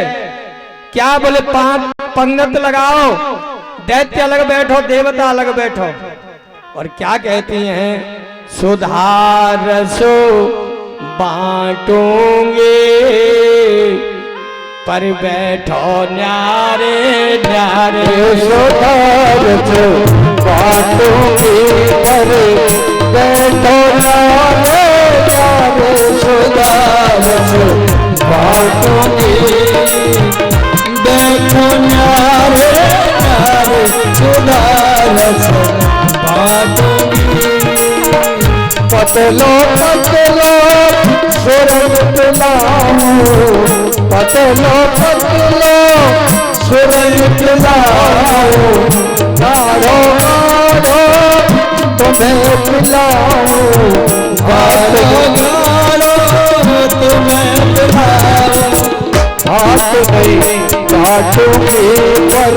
क्या। बोले 5 पंगत लगाओ, दैत्य अलग बैठो देवता अलग बैठो। और क्या कहती हैं, सुधार सो बांटूंगे पर बैठो न्यारे न्यारे। सुधार सो बांटूंगे पर बैठो न्यारे न्यारे। सुधार सो बांटूंगे बैठो न्यारे न्यारे। सुधार सो बांटूंगी पतलो पतलो सुरत पिलाऊं। पतलो पतलो सुरत पिलाऊं। गाढ़ो गाढ़ो तुम्हें पिलाऊं। गाढ़ो गाढ़ो तुम्हें पिलाऊं। हाथ गई काटूंगी पर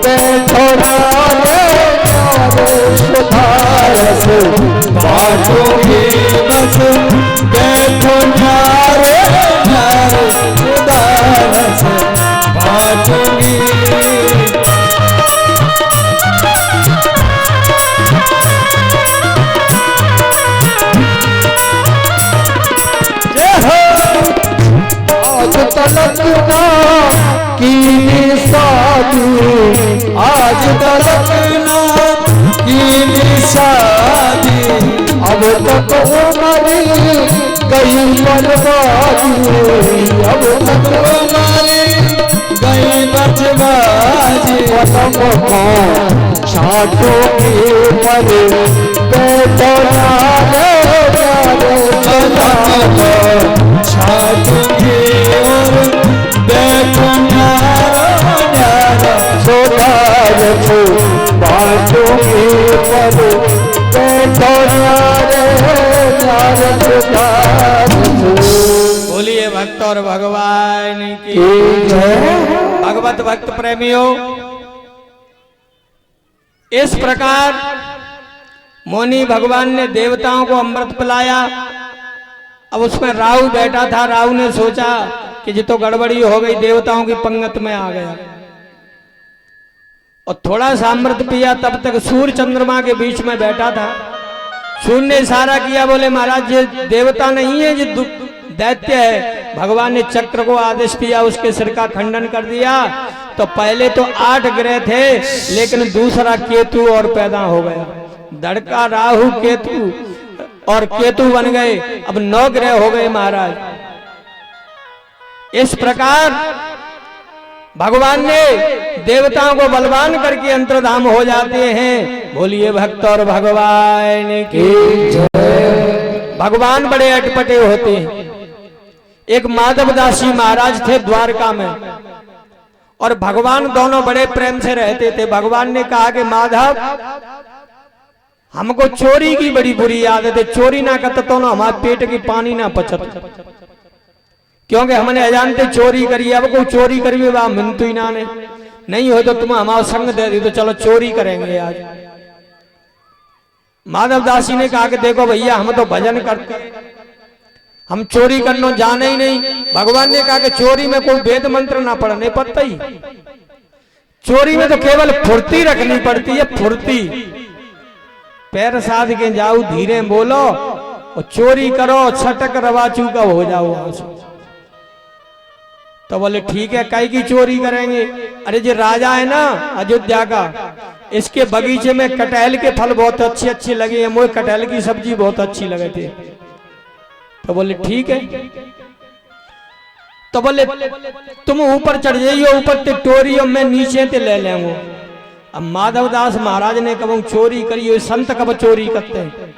बैठो न्यारे न्यारे। सुधार सो बांटूंगी बस बैठो न्यारे न्यारे। सुधार सो बांटूंगी। आज तलक ना की शादी। आज तलक ना की शादी। अब तक उमरी गई बर्बादी। अब तक उमरी गई बर्बादी। पतंग को छाटूंगी पर बैठो न्यारे न्यारे। पतंग को छाटूंगी और बैठो न्यारे न्यारे। सुधार सो बांटूंगी पर बैठो न्यारे न्यारे। सुधार सो। बोलिए भक्त और भगवान की जय। भगवत भक्त प्रेमियों, इस प्रकार मोनी भगवान ने देवताओं को अमृत पिलाया। अब उसमें राहु बैठा था। राहु ने सोचा कि ये तो गड़बड़ी हो गई, देवताओं की पंगत में आ गया और थोड़ा सा अमृत पिया। तब तक सूर्य चंद्रमा के बीच में बैठा था। सूर्य ने इशारा किया, बोले महाराज ये देवता नहीं है, ये दैत्य है। भगवान ने चक्र को आदेश किया, उसके सिर का खंडन कर दिया। तो पहले तो 8 ग्रह थे, लेकिन दूसरा केतु और पैदा हो गया। धड़का राहु केतु और केतु बन गए। अब 9 ग्रह हो गए महाराज। इस प्रकार भगवान ने देवताओं को बलवान करके अंतर्धाम हो जाते हैं। बोलिए भक्त और भगवान की जय। भगवान बड़े अटपटे होते हैं। एक माधवदासी महाराज थे द्वारका में और भगवान दोनों बड़े प्रेम से रहते थे। भगवान ने कहा कि माधव हमको चोरी की बड़ी बुरी आदत है। चोरी ना करते तो ना हमारे पेट की पानी ना पचत, क्योंकि हमने अजानते चोरी करी। अब को चोरी करी वह मिनतु ही ना ने नहीं हो तो तुम हमारा संग दे दी तो चलो चोरी करेंगे आज। माधवदासी ने कहा कि देखो भैया हम तो भजन करते, हम चोरी करना जाने ही नहीं। भगवान ने कहा कि चोरी में कोई वेद मंत्र ना पढ़ने पड़ता ही। चोरी में तो केवल फुर्ती रखनी पड़ती है, फुर्ती। पैर साध के जाओ, धीरे बोलो और चोरी करो, छटक रवाचू का हो जाओ वहां से। तो बोले ठीक है, कई की चोरी करेंगे। अरे जो राजा है ना अयोध्या का, इसके बगीचे में कटहल के फल बहुत अच्छे अच्छे लगे हैं। मुझे कटहल की सब्जी बहुत अच्छी लगे थे। तो बोले ठीक है। तो बोले तुम ऊपर चढ़ जाइयो, ऊपर ते टोरी और मैं नीचे ते ले लेंगे। अब माधवदास महाराज ने कब चोरी करी, वो संत कब चोरी करते हैं।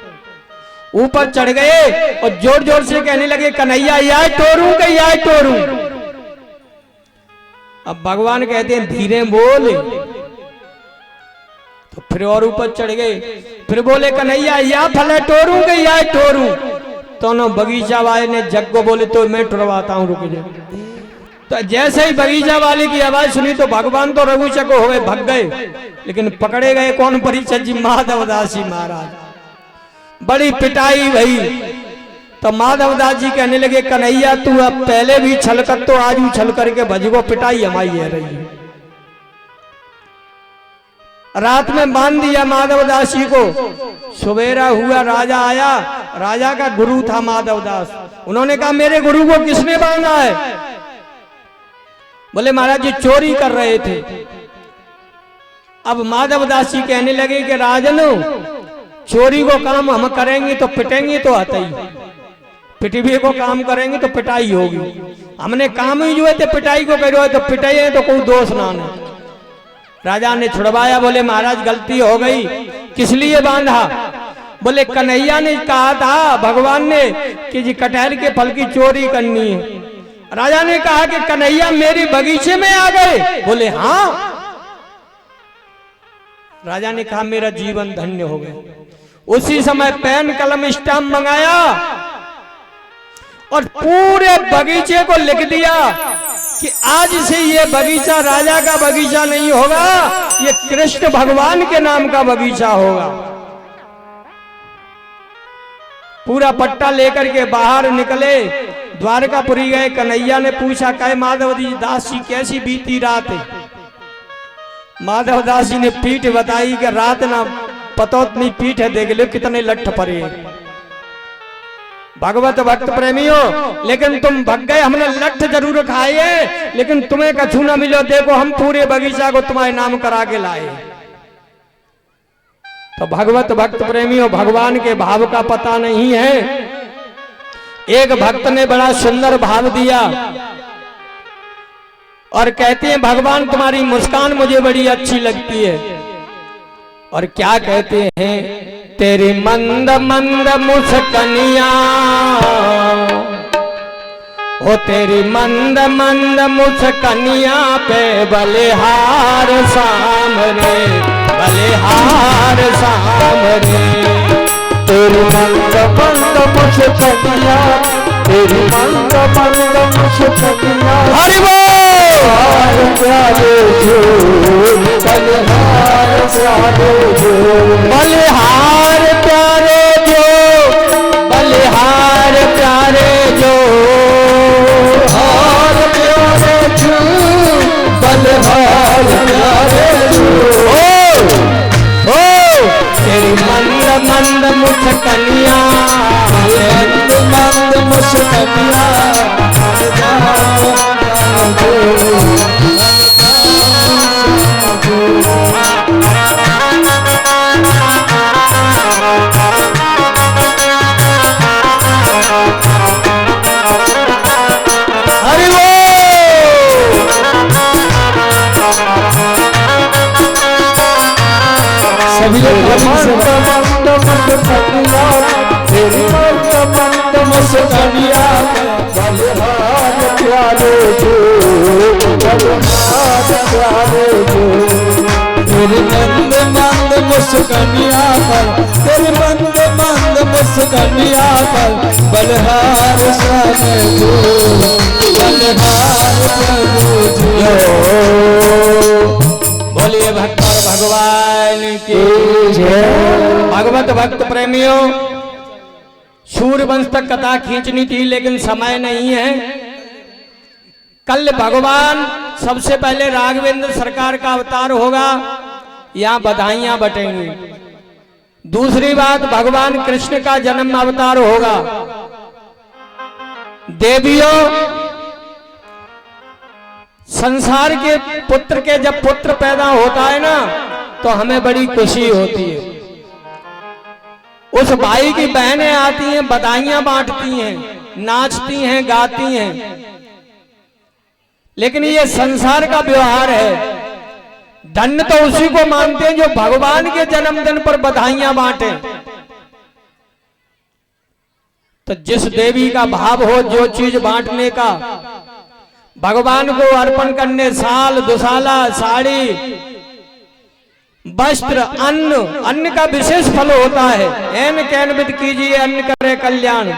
ऊपर चढ़ गए और जोर जोर से कहने लगे कन्हैया या टोरू या टोरू। अब भगवान कहते हैं धीरे बोल। तो फिर और ऊपर चढ़ गए, फिर बोले कन्हैया या फले टोरू या टोरू। तो ना बगीचा वाले ने जग को बोले तो मैं टुरवाता हूं, रुक जा। तो जैसे ही बगीचा वाले की आवाज सुनी तो भगवान तो रघुचक हो गए, भग गए, लेकिन पकड़े गए कौन? परिषद जी माधवदास जी महाराज। बड़ी पिटाई भई। तो माधवदास जी कहने लगे कन्हैया तू अब पहले भी छलकत तो आज भी छल करके भजगो, पिटाई हमारी है रही है। रात में बांध दिया माधवदास जी को। सवेरा हुआ, राजा आया। राजा का गुरु था माधवदास। उन्होंने कहा मेरे गुरु को किसने बांधा है? बोले महाराज जी चोरी कर रहे थे। अब माधवदास जी कहने लगे कि राजनो चोरी को काम हम करेंगे तो पिटेंगे तो आता ही, पिटवी को काम करेंगे तो पिटाई होगी। हमने काम ही जो है तो पिटाई को करो है तो पिटाई तो कोई दोष ना है। राजा ने छुड़वाया। बोले महाराज गलती हो गई। किस लिए बांधा? बोले कन्हैया ने कहा था भगवान ने कि जी कटहल के फल की चोरी करनी है। राजा ने कहा कि कन्हैया मेरे बगीचे में आ गए। बोले हाँ। राजा ने कहा मेरा जीवन धन्य हो गया। उसी समय पेन कलम स्टाम्प मंगाया और पूरे बगीचे को लिख दिया कि आज से ये बगीचा राजा का बगीचा नहीं होगा, ये कृष्ण भगवान के नाम का बगीचा होगा। पूरा पट्टा लेकर के बाहर निकले, द्वारकापुरी गए। कन्हैया ने पूछा कहे माधवदास दास जी कैसी बीती रात? माधवदास जी ने पीठ बताई कि रात ना पतोतनी पीठ है, देख लो कितने लठ पड़े। भगवत भक्त प्रेमियों, लेकिन तुम भग गए, हमने लठ जरूर खाए लेकिन तुम्हें कछु ना मिलो। देखो हम पूरे बगीचा को तुम्हारे नाम करा के लाए। तो भगवत भक्त प्रेमियों, भगवान के भाव का पता नहीं है। एक भक्त ने बड़ा सुंदर भाव दिया और कहते हैं भगवान तुम्हारी मुस्कान मुझे बड़ी अच्छी लगती है। और क्या कहते हैं? तेरी मंद मंद मुस्कनिया हो, तेरी मंद मंद मुस्कनिया पे बलिहार सामने, बलिहार सामने। तेरी मंद मंद मुस्कनिया, तेरी मंद मंद मुस्कनिया। हरि बोल। प्यारे जो बलिहार प्यारे जो, बलिहार प्यारे जो, बलिहार प्यारे जो, हार प्यारे जो, बलिहार प्यारे जो। तेरी मंद मंद मुस्कनिया, मंद मंद मुस्कनिया। हरि बोल। सभी लोग मंद मंद मुस्कनिया, तेरी मंद मंद मुस्कनिया। बलिहार प्यारे जो, बलिहार प्यारे जो। तेरी मंद मंद मुस्कनिया पर, तेरी मंद मंद मुस्कनिया पर बलिहार साने जो, बलिहार प्रभु जो। बोलिए भक्त भगवान की जय। भगवत भक्त प्रेमियों, सूर्यवंश तक कथा खींचनी थी लेकिन समय नहीं है। कल भगवान सबसे पहले राघवेंद्र सरकार का अवतार होगा, यहाँ बधाइयां बटेंगी। दूसरी बात भगवान कृष्ण का जन्म अवतार होगा। देवियों, संसार के पुत्र के जब पुत्र पैदा होता है ना तो हमें बड़ी खुशी होती है। उस भाई की बहनें आती हैं, बधाइयां बांटती हैं, नाचती हैं, गाती हैं। लेकिन ये संसार का व्यवहार है। धन्य तो उसी को मानते हैं जो भगवान के जन्मदिन पर बधाइयां बांटे। तो जिस देवी का भाव हो जो चीज बांटने का, भगवान को अर्पण करने, साल दुसाला, साड़ी, वस्त्र, अन्न का विशेष फल होता है। एन कैन विद कीजिए अन्न करे कल्याण।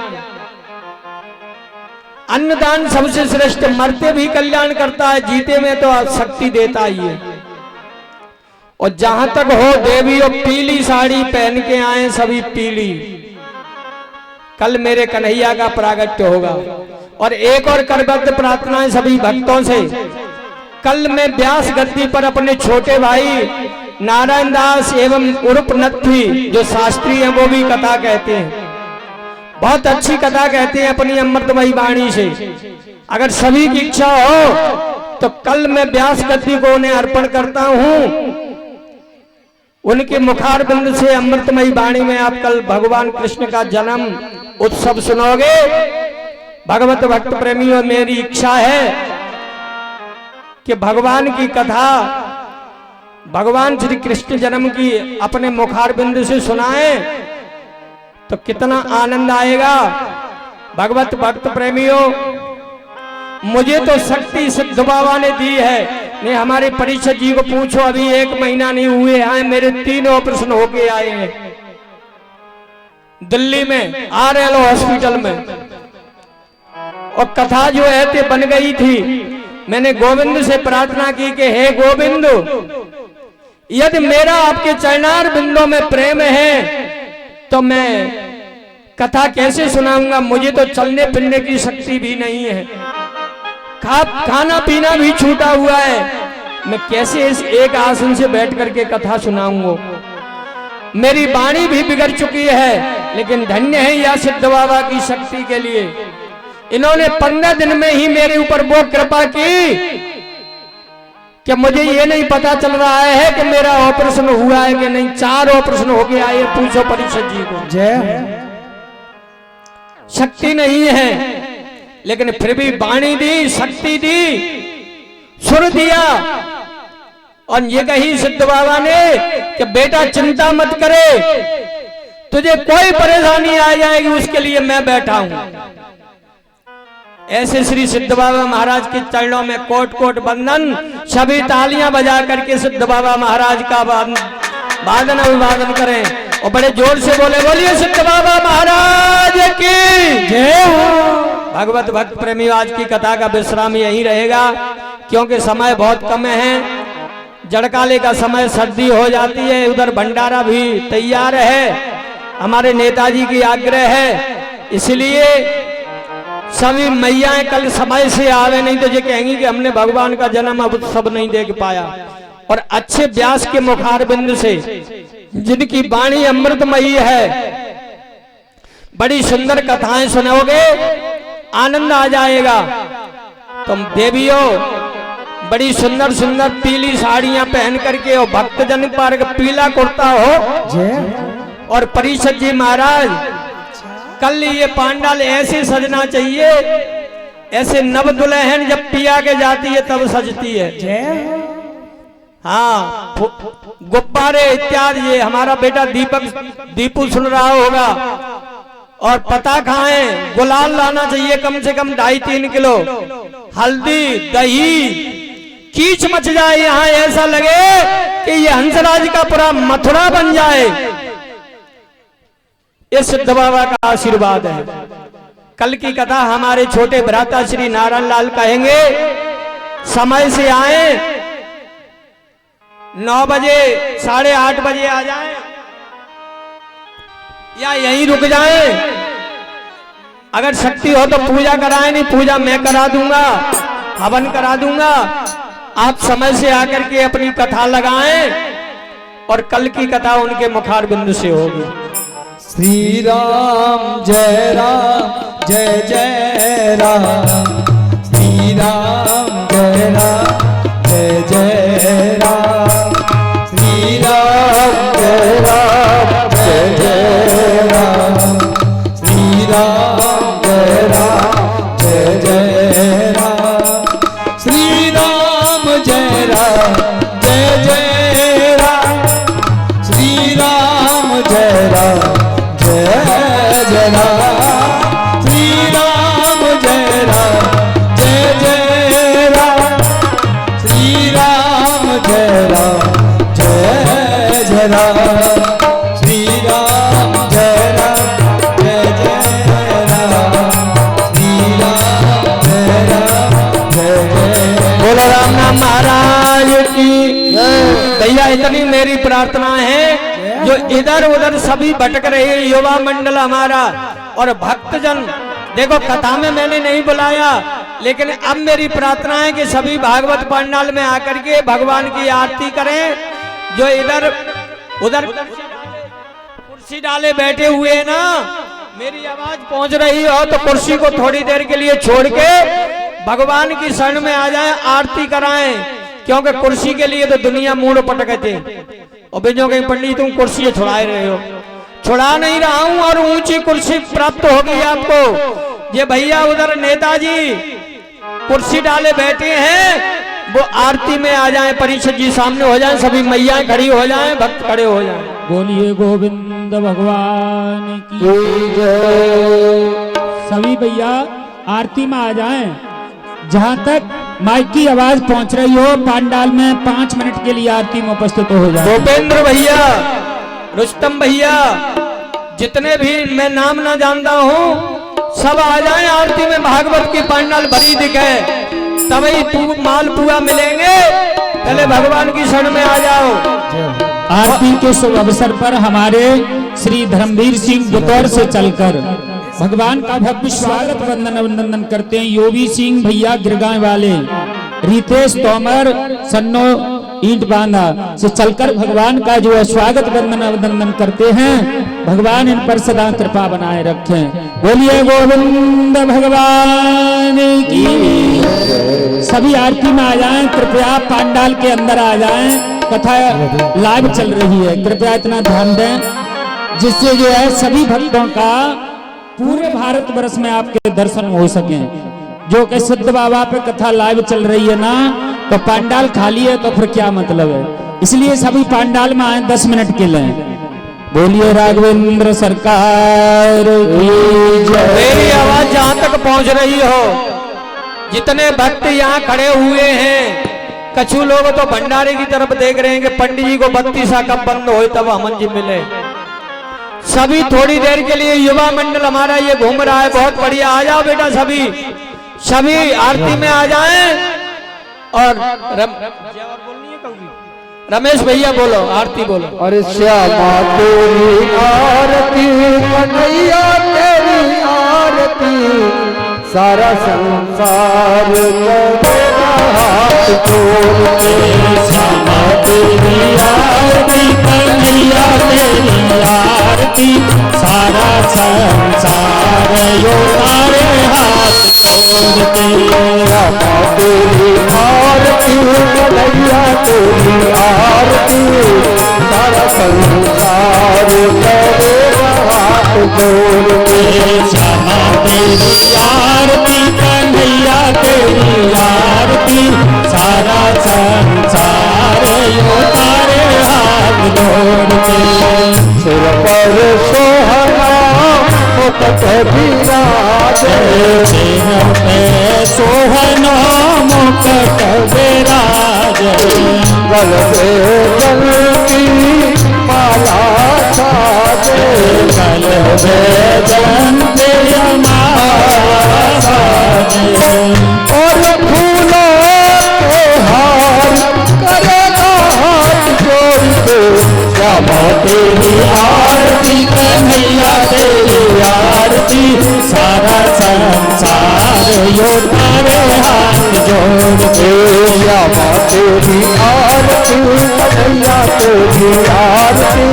अन्नदान सबसे श्रेष्ठ, मरते भी कल्याण करता है, जीते में तो शक्ति देता ही है। और जहां तक हो देवी और पीली साड़ी पहन के आए, सभी पीली। कल मेरे कन्हैया का प्रागट्य होगा। और एक और करबद्ध प्रार्थना है सभी भक्तों से। कल मैं व्यास गद्दी पर अपने छोटे भाई नारायण दास एवं उर्फ नत्थी जो शास्त्री हैं वो भी कथा कहते हैं, बहुत अच्छी कथा कहते हैं अपनी अमृतमयी वाणी से। अगर सभी की इच्छा हो तो कल मैं व्यास गद्दी को उन्हें अर्पण करता हूं। उनके मुखार बिंद से अमृतमयी वाणी में आप कल भगवान कृष्ण का जन्म उत्सव सुनोगे। भगवत भक्त प्रेमियों, मेरी इच्छा है कि भगवान की कथा, भगवान श्री कृष्ण जन्म की अपने मुखार बिंद से सुनाएं तो कितना आनंद आएगा। भगवत भक्त प्रेमियों, मुझे तो शक्ति सिद्ध बाबा ने दी है। नहीं, हमारे परिषद जी को पूछो, अभी 1 महीना नहीं हुए आए, मेरे 3 ऑपरेशन होके आए हैं दिल्ली में RL हॉस्पिटल में। और कथा जो है ते बन गई थी। मैंने गोविंद से प्रार्थना की कि हे गोविंद, यदि मेरा आपके चरणार बिंदों में प्रेम है तो मैं कथा कैसे सुनाऊंगा। मुझे तो चलने फिरने की शक्ति भी नहीं है, खाना पीना भी छूटा हुआ है, मैं कैसे इस एक आसन से बैठ करके कथा सुनाऊंगा। मेरी वाणी भी बिगड़ चुकी है, लेकिन धन्य है यह सिद्ध बाबा की शक्ति के लिए। इन्होंने 15 दिन में ही मेरे ऊपर वो कृपा की कि मुझे ये नहीं पता चल रहा है कि मेरा ऑपरेशन हुआ है कि नहीं। 4 ऑपरेशन हो गया, ये पूछो परिषद जी को। जय शक्ति नहीं है, लेकिन फिर भी वाणी दी, शक्ति दी, सुर दिया। और ये कही सिद्ध बाबा ने कि बेटा चिंता मत करे, तुझे कोई परेशानी आ जाएगी उसके लिए मैं बैठा हूं। ऐसे श्री सिद्ध बाबा महाराज के चरणों में कोट कोट वंदन। सभी तालियां बजा करके सिद्ध बाबा महाराज का वादन अभिवादन करें और बड़े जोर से बोले, बोलिए सिद्ध बाबा महाराज की जय हो। भगवत भक्त प्रेमी, आज की कथा का विश्राम यही रहेगा क्योंकि समय बहुत कम है। जड़काले का समय, सर्दी हो जाती है, उधर भंडारा भी तैयार है, हमारे नेताजी की आग्रह है, इसलिए सभी मैयाएं कल समय से आवे, नहीं तो ये कहेंगी कि हमने भगवान का जन्म अब सब नहीं देख पाया। और अच्छे व्यास के मुखार बिंद से जिनकी वाणी अमृतमयी है, बड़ी सुंदर कथाएं सुनोगे, आनंद आ जाएगा। तुम देवियों बड़ी सुंदर सुंदर पीली साड़ियां पहन करके और भक्तजन पर पीला कुर्ता हो। और परिषद जी महाराज, कल ये पांडाल ऐसे सजना चाहिए, ऐसे नव दुल्हन जब पिया के जाती है तब सजती है। हाँ, गुब्बारे इत्यादि। ये हमारा बेटा दीपू सुन रहा होगा। और पता खाएं, गुलाल लाना चाहिए कम से कम 2.5-3 किलो, हल्दी, दही, कीच मच जाए यहाँ, ऐसा लगे कि ये हंसराज का पूरा मथुरा बन जाए। ये सिद्ध बाबा का आशीर्वाद है। कल की कथा हमारे छोटे भ्राता श्री नारायण लाल कहेंगे। समय से आए, 9 बजे 8:30 बजे आ जाएं या यहीं रुक जाएं। अगर शक्ति हो तो पूजा कराएं, नहीं पूजा मैं करा दूंगा, हवन करा दूंगा। आप समय से आकर के अपनी कथा लगाएं और कल की कथा उनके मुखार बिंदु से होगी। श्री राम जय जय राम, श्री राम जय जय राम, श्री राम जय जय राम, श्री राम जय जय राम, श्री राम जय जय महाराज की भैया इतनी मेरी प्रार्थना है। जो इधर उधर सभी भटक रहे युवा मंडल हमारा और भक्तजन, देखो कथा में मैंने नहीं बुलाया, लेकिन अब मेरी प्रार्थना है कि सभी भागवत पंडाल में आकर के भगवान की आरती करें। जो इधर उधर कुर्सी डाले बैठे हुए हैं ना, मेरी आवाज पहुंच रही हो तो कुर्सी को थोड़ी देर के लिए छोड़ के भगवान की शरण में आ जाएं, आरती कराएं। क्योंकि कुर्सी के लिए तो दुनिया मुंह पटके थे और बेजो कहीं पंडित तुम कुर्सी छुड़ा रहे हो। छुड़ा नहीं रहा हूं और ऊंची कुर्सी प्राप्त होगी आपको। ये भैया उधर नेताजी कुर्सी डाले बैठे हैं, वो आरती में आ जाएं, परीक्षित जी सामने हो जाएं, सभी मैया खड़ी हो जाएं, भक्त खड़े हो जाएं। बोलिए गोविंद भगवान की सभी भैया आरती में आ जाएं। जहां तक माइक की आवाज पहुंच रही हो पंडाल में 5 मिनट के लिए आरती में उपस्थित हो जाए। भूपेंद्र भैया, रुस्तम भैया, जितने भी मैं नाम ना जानता हूँ सब आ जाएं आरती में। भागवत की पंडाल भरी दिखे तभी मालपुआ मिलेंगे। पहले भगवान की शरण में आ जाओ। आरती के शुभ अवसर पर हमारे श्री धर्मवीर सिंह बुतौर से चलकर भगवान का भव्य स्वागत वंदन अभिनंदन करते हैं। योगी सिंह भैया गिरगांव वाले, रितेश तोमर सन्नो ईंट बांधा से चलकर भगवान का जो है स्वागत वंदन अभिनंदन करते हैं। भगवान इन पर सदा कृपा बनाए रखें। बोलिए गोविंद भगवान की। सभी आरती में आ जाएं, कृपया पंडाल के अंदर आ जाएं। कथा लाइव चल रही है, कृपया इतना ध्यान दें जिससे जो है सभी भक्तों का पूरे भारत वर्ष में आपके दर्शन हो सके। जो कि सिद्ध बाबा पे कथा लाइव चल रही है ना, तो पंडाल खाली है तो फिर क्या मतलब है। इसलिए सभी पंडाल में आए 10 मिनट के लिए। बोलिए राघवेंद्र सरकार की जय। मेरी आवाज जहां तक पहुंच रही हो, जितने भक्त यहाँ खड़े हुए हैं, कछु लोग तो भंडारे की तरफ देख रहे हैं कि पंडित जी को 32 कब बंद हो तब हमन जी मिले। सभी थोड़ी देर के लिए युवा मंडल हमारा ये घूम रहा है, बहुत बढ़िया। आ जाओ बेटा, सभी आरती में आ जाएं। और रमेश भैया बोलो, आरती बोलो। अरे श्यामा तेरी आरती, कन्हैया तेरी आरती, सारा संसार करेगा हाथ जोड़ के। श्यामा तेरी आरती, कन्हैया तेरी आरती, सारा संसार यो तारे हाथ जोड़ के। श्यामा तेरी आरती, कन्हैया तेरी आरती, सारा संसार करेगा हाथ जोड़ के। श्यामा तेरी आरती, कन्हैया तेरी आरती, सारा संसार यो तारे हाथ जोड़ के। सिर पर सोहना मुकुट विराजे, सिर पे सोहना मुकुट विराजे, गल में जल की माला साजे, गल में जंते माला साजे। और फूलों के हार करेगा हाथ जोड़ के। श्यामा तेरी आरती, कन्हैया तेरी आरती, सारा संसार यो तारे हाथ जोड़ के। श्यामा तेरी आरती, कन्हैया तेरी आरती,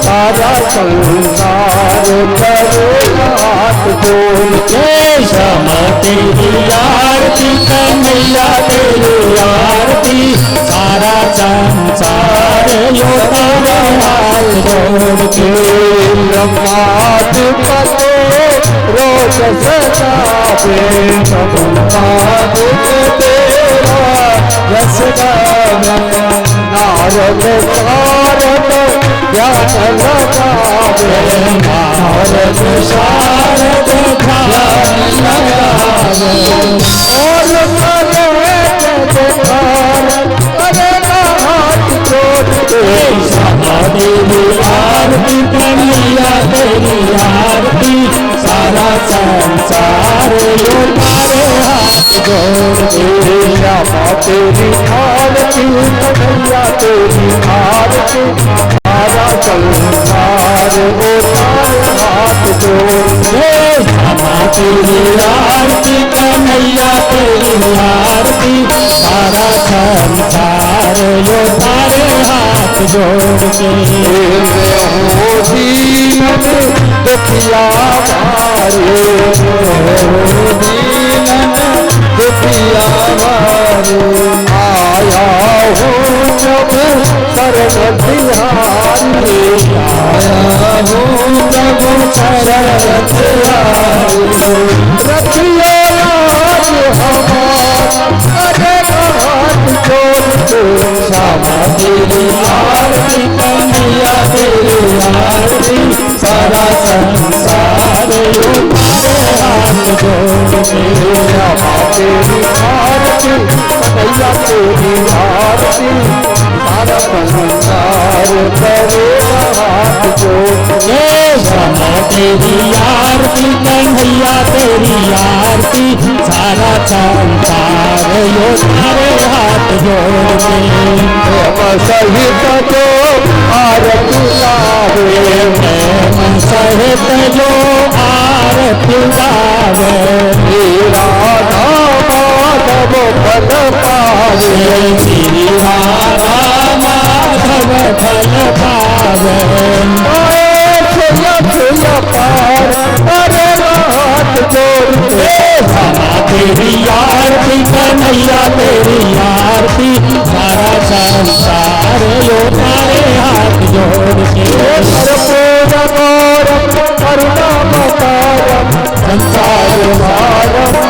सारा संसार करेगा हाथ जोड़ के। श्यामा तेरी आरती, कन्हैया तेरी आरती, सारा संसार यो तारे हाथ जोड़ के। ब्रह्माद पते रोज सजावे, ब्रह्माद तेरा यश गावे। नारद शारद ज्ञान लगावे, नारद शारद ध्यान लगावे। और करे जयकार करेगा हाथ जोड़ के। श्यामा तेरी आरती, कन्हैया तेरी आरती, सारा संसार यो तारे हाथ जोड़ के। श्यामा तेरी आरती, आरती कन्हैया तेरी आरती सारा संसार उतारे हाथ जोड़ श्यामा तेरी आरती कन्हैया तेरी आरती सारा संसार यो तारे हाथ जोड़ के दीन दुखिया मारे दीन दुखिया मारे आया हो जब शरण तिहारी आया हो जब शरण तिहारी रखियो आज हमारे हाथ जोड़ श्यामा तेरी आरती कन्हैया तेरी आरती सारा संसार तुम्हारे हाथ जोड़ श्यामा तेरी आरती कन्हैया तेरी आरती सारा संसार करे हाथ जोड़ श्यामा तेरी आरती कन्हैया तेरी आरती सारा संसार यो तारे हाथ जोड़ के सहित जो आरती लावे प्रेम सहित जो आरती लावे राधा माधव फल पावे श्री राधा माधव फल पावे पार अरे हाथ जोड़ते श्यामा तेरी आरती कन्हैया तेरी आरती सारा संसार यो तारे हाथ जोड़ के करुणा मतारम संसार भारम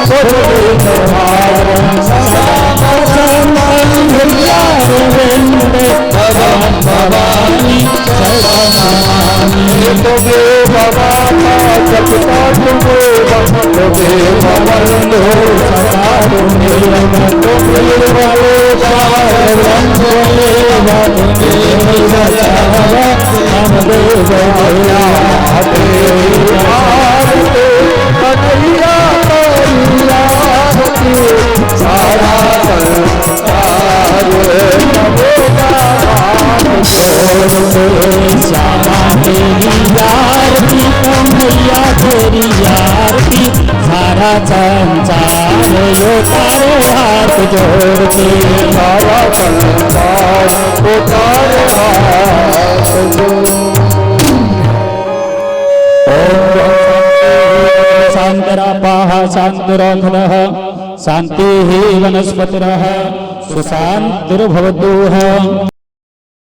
भवानी तुमे बाबा जपता तुमे तुमे भवनो सदा तुमे वाले सारा संसार श्यामा तेरी आरती कन्हैया तेरी आरती सारा संसार यो तारे हाथ जोड़ के सारा संसार उतारे हाथ शांतरापाः शांतिरोधः शांति वनस्पतिरः सुशांतिर्भवतु।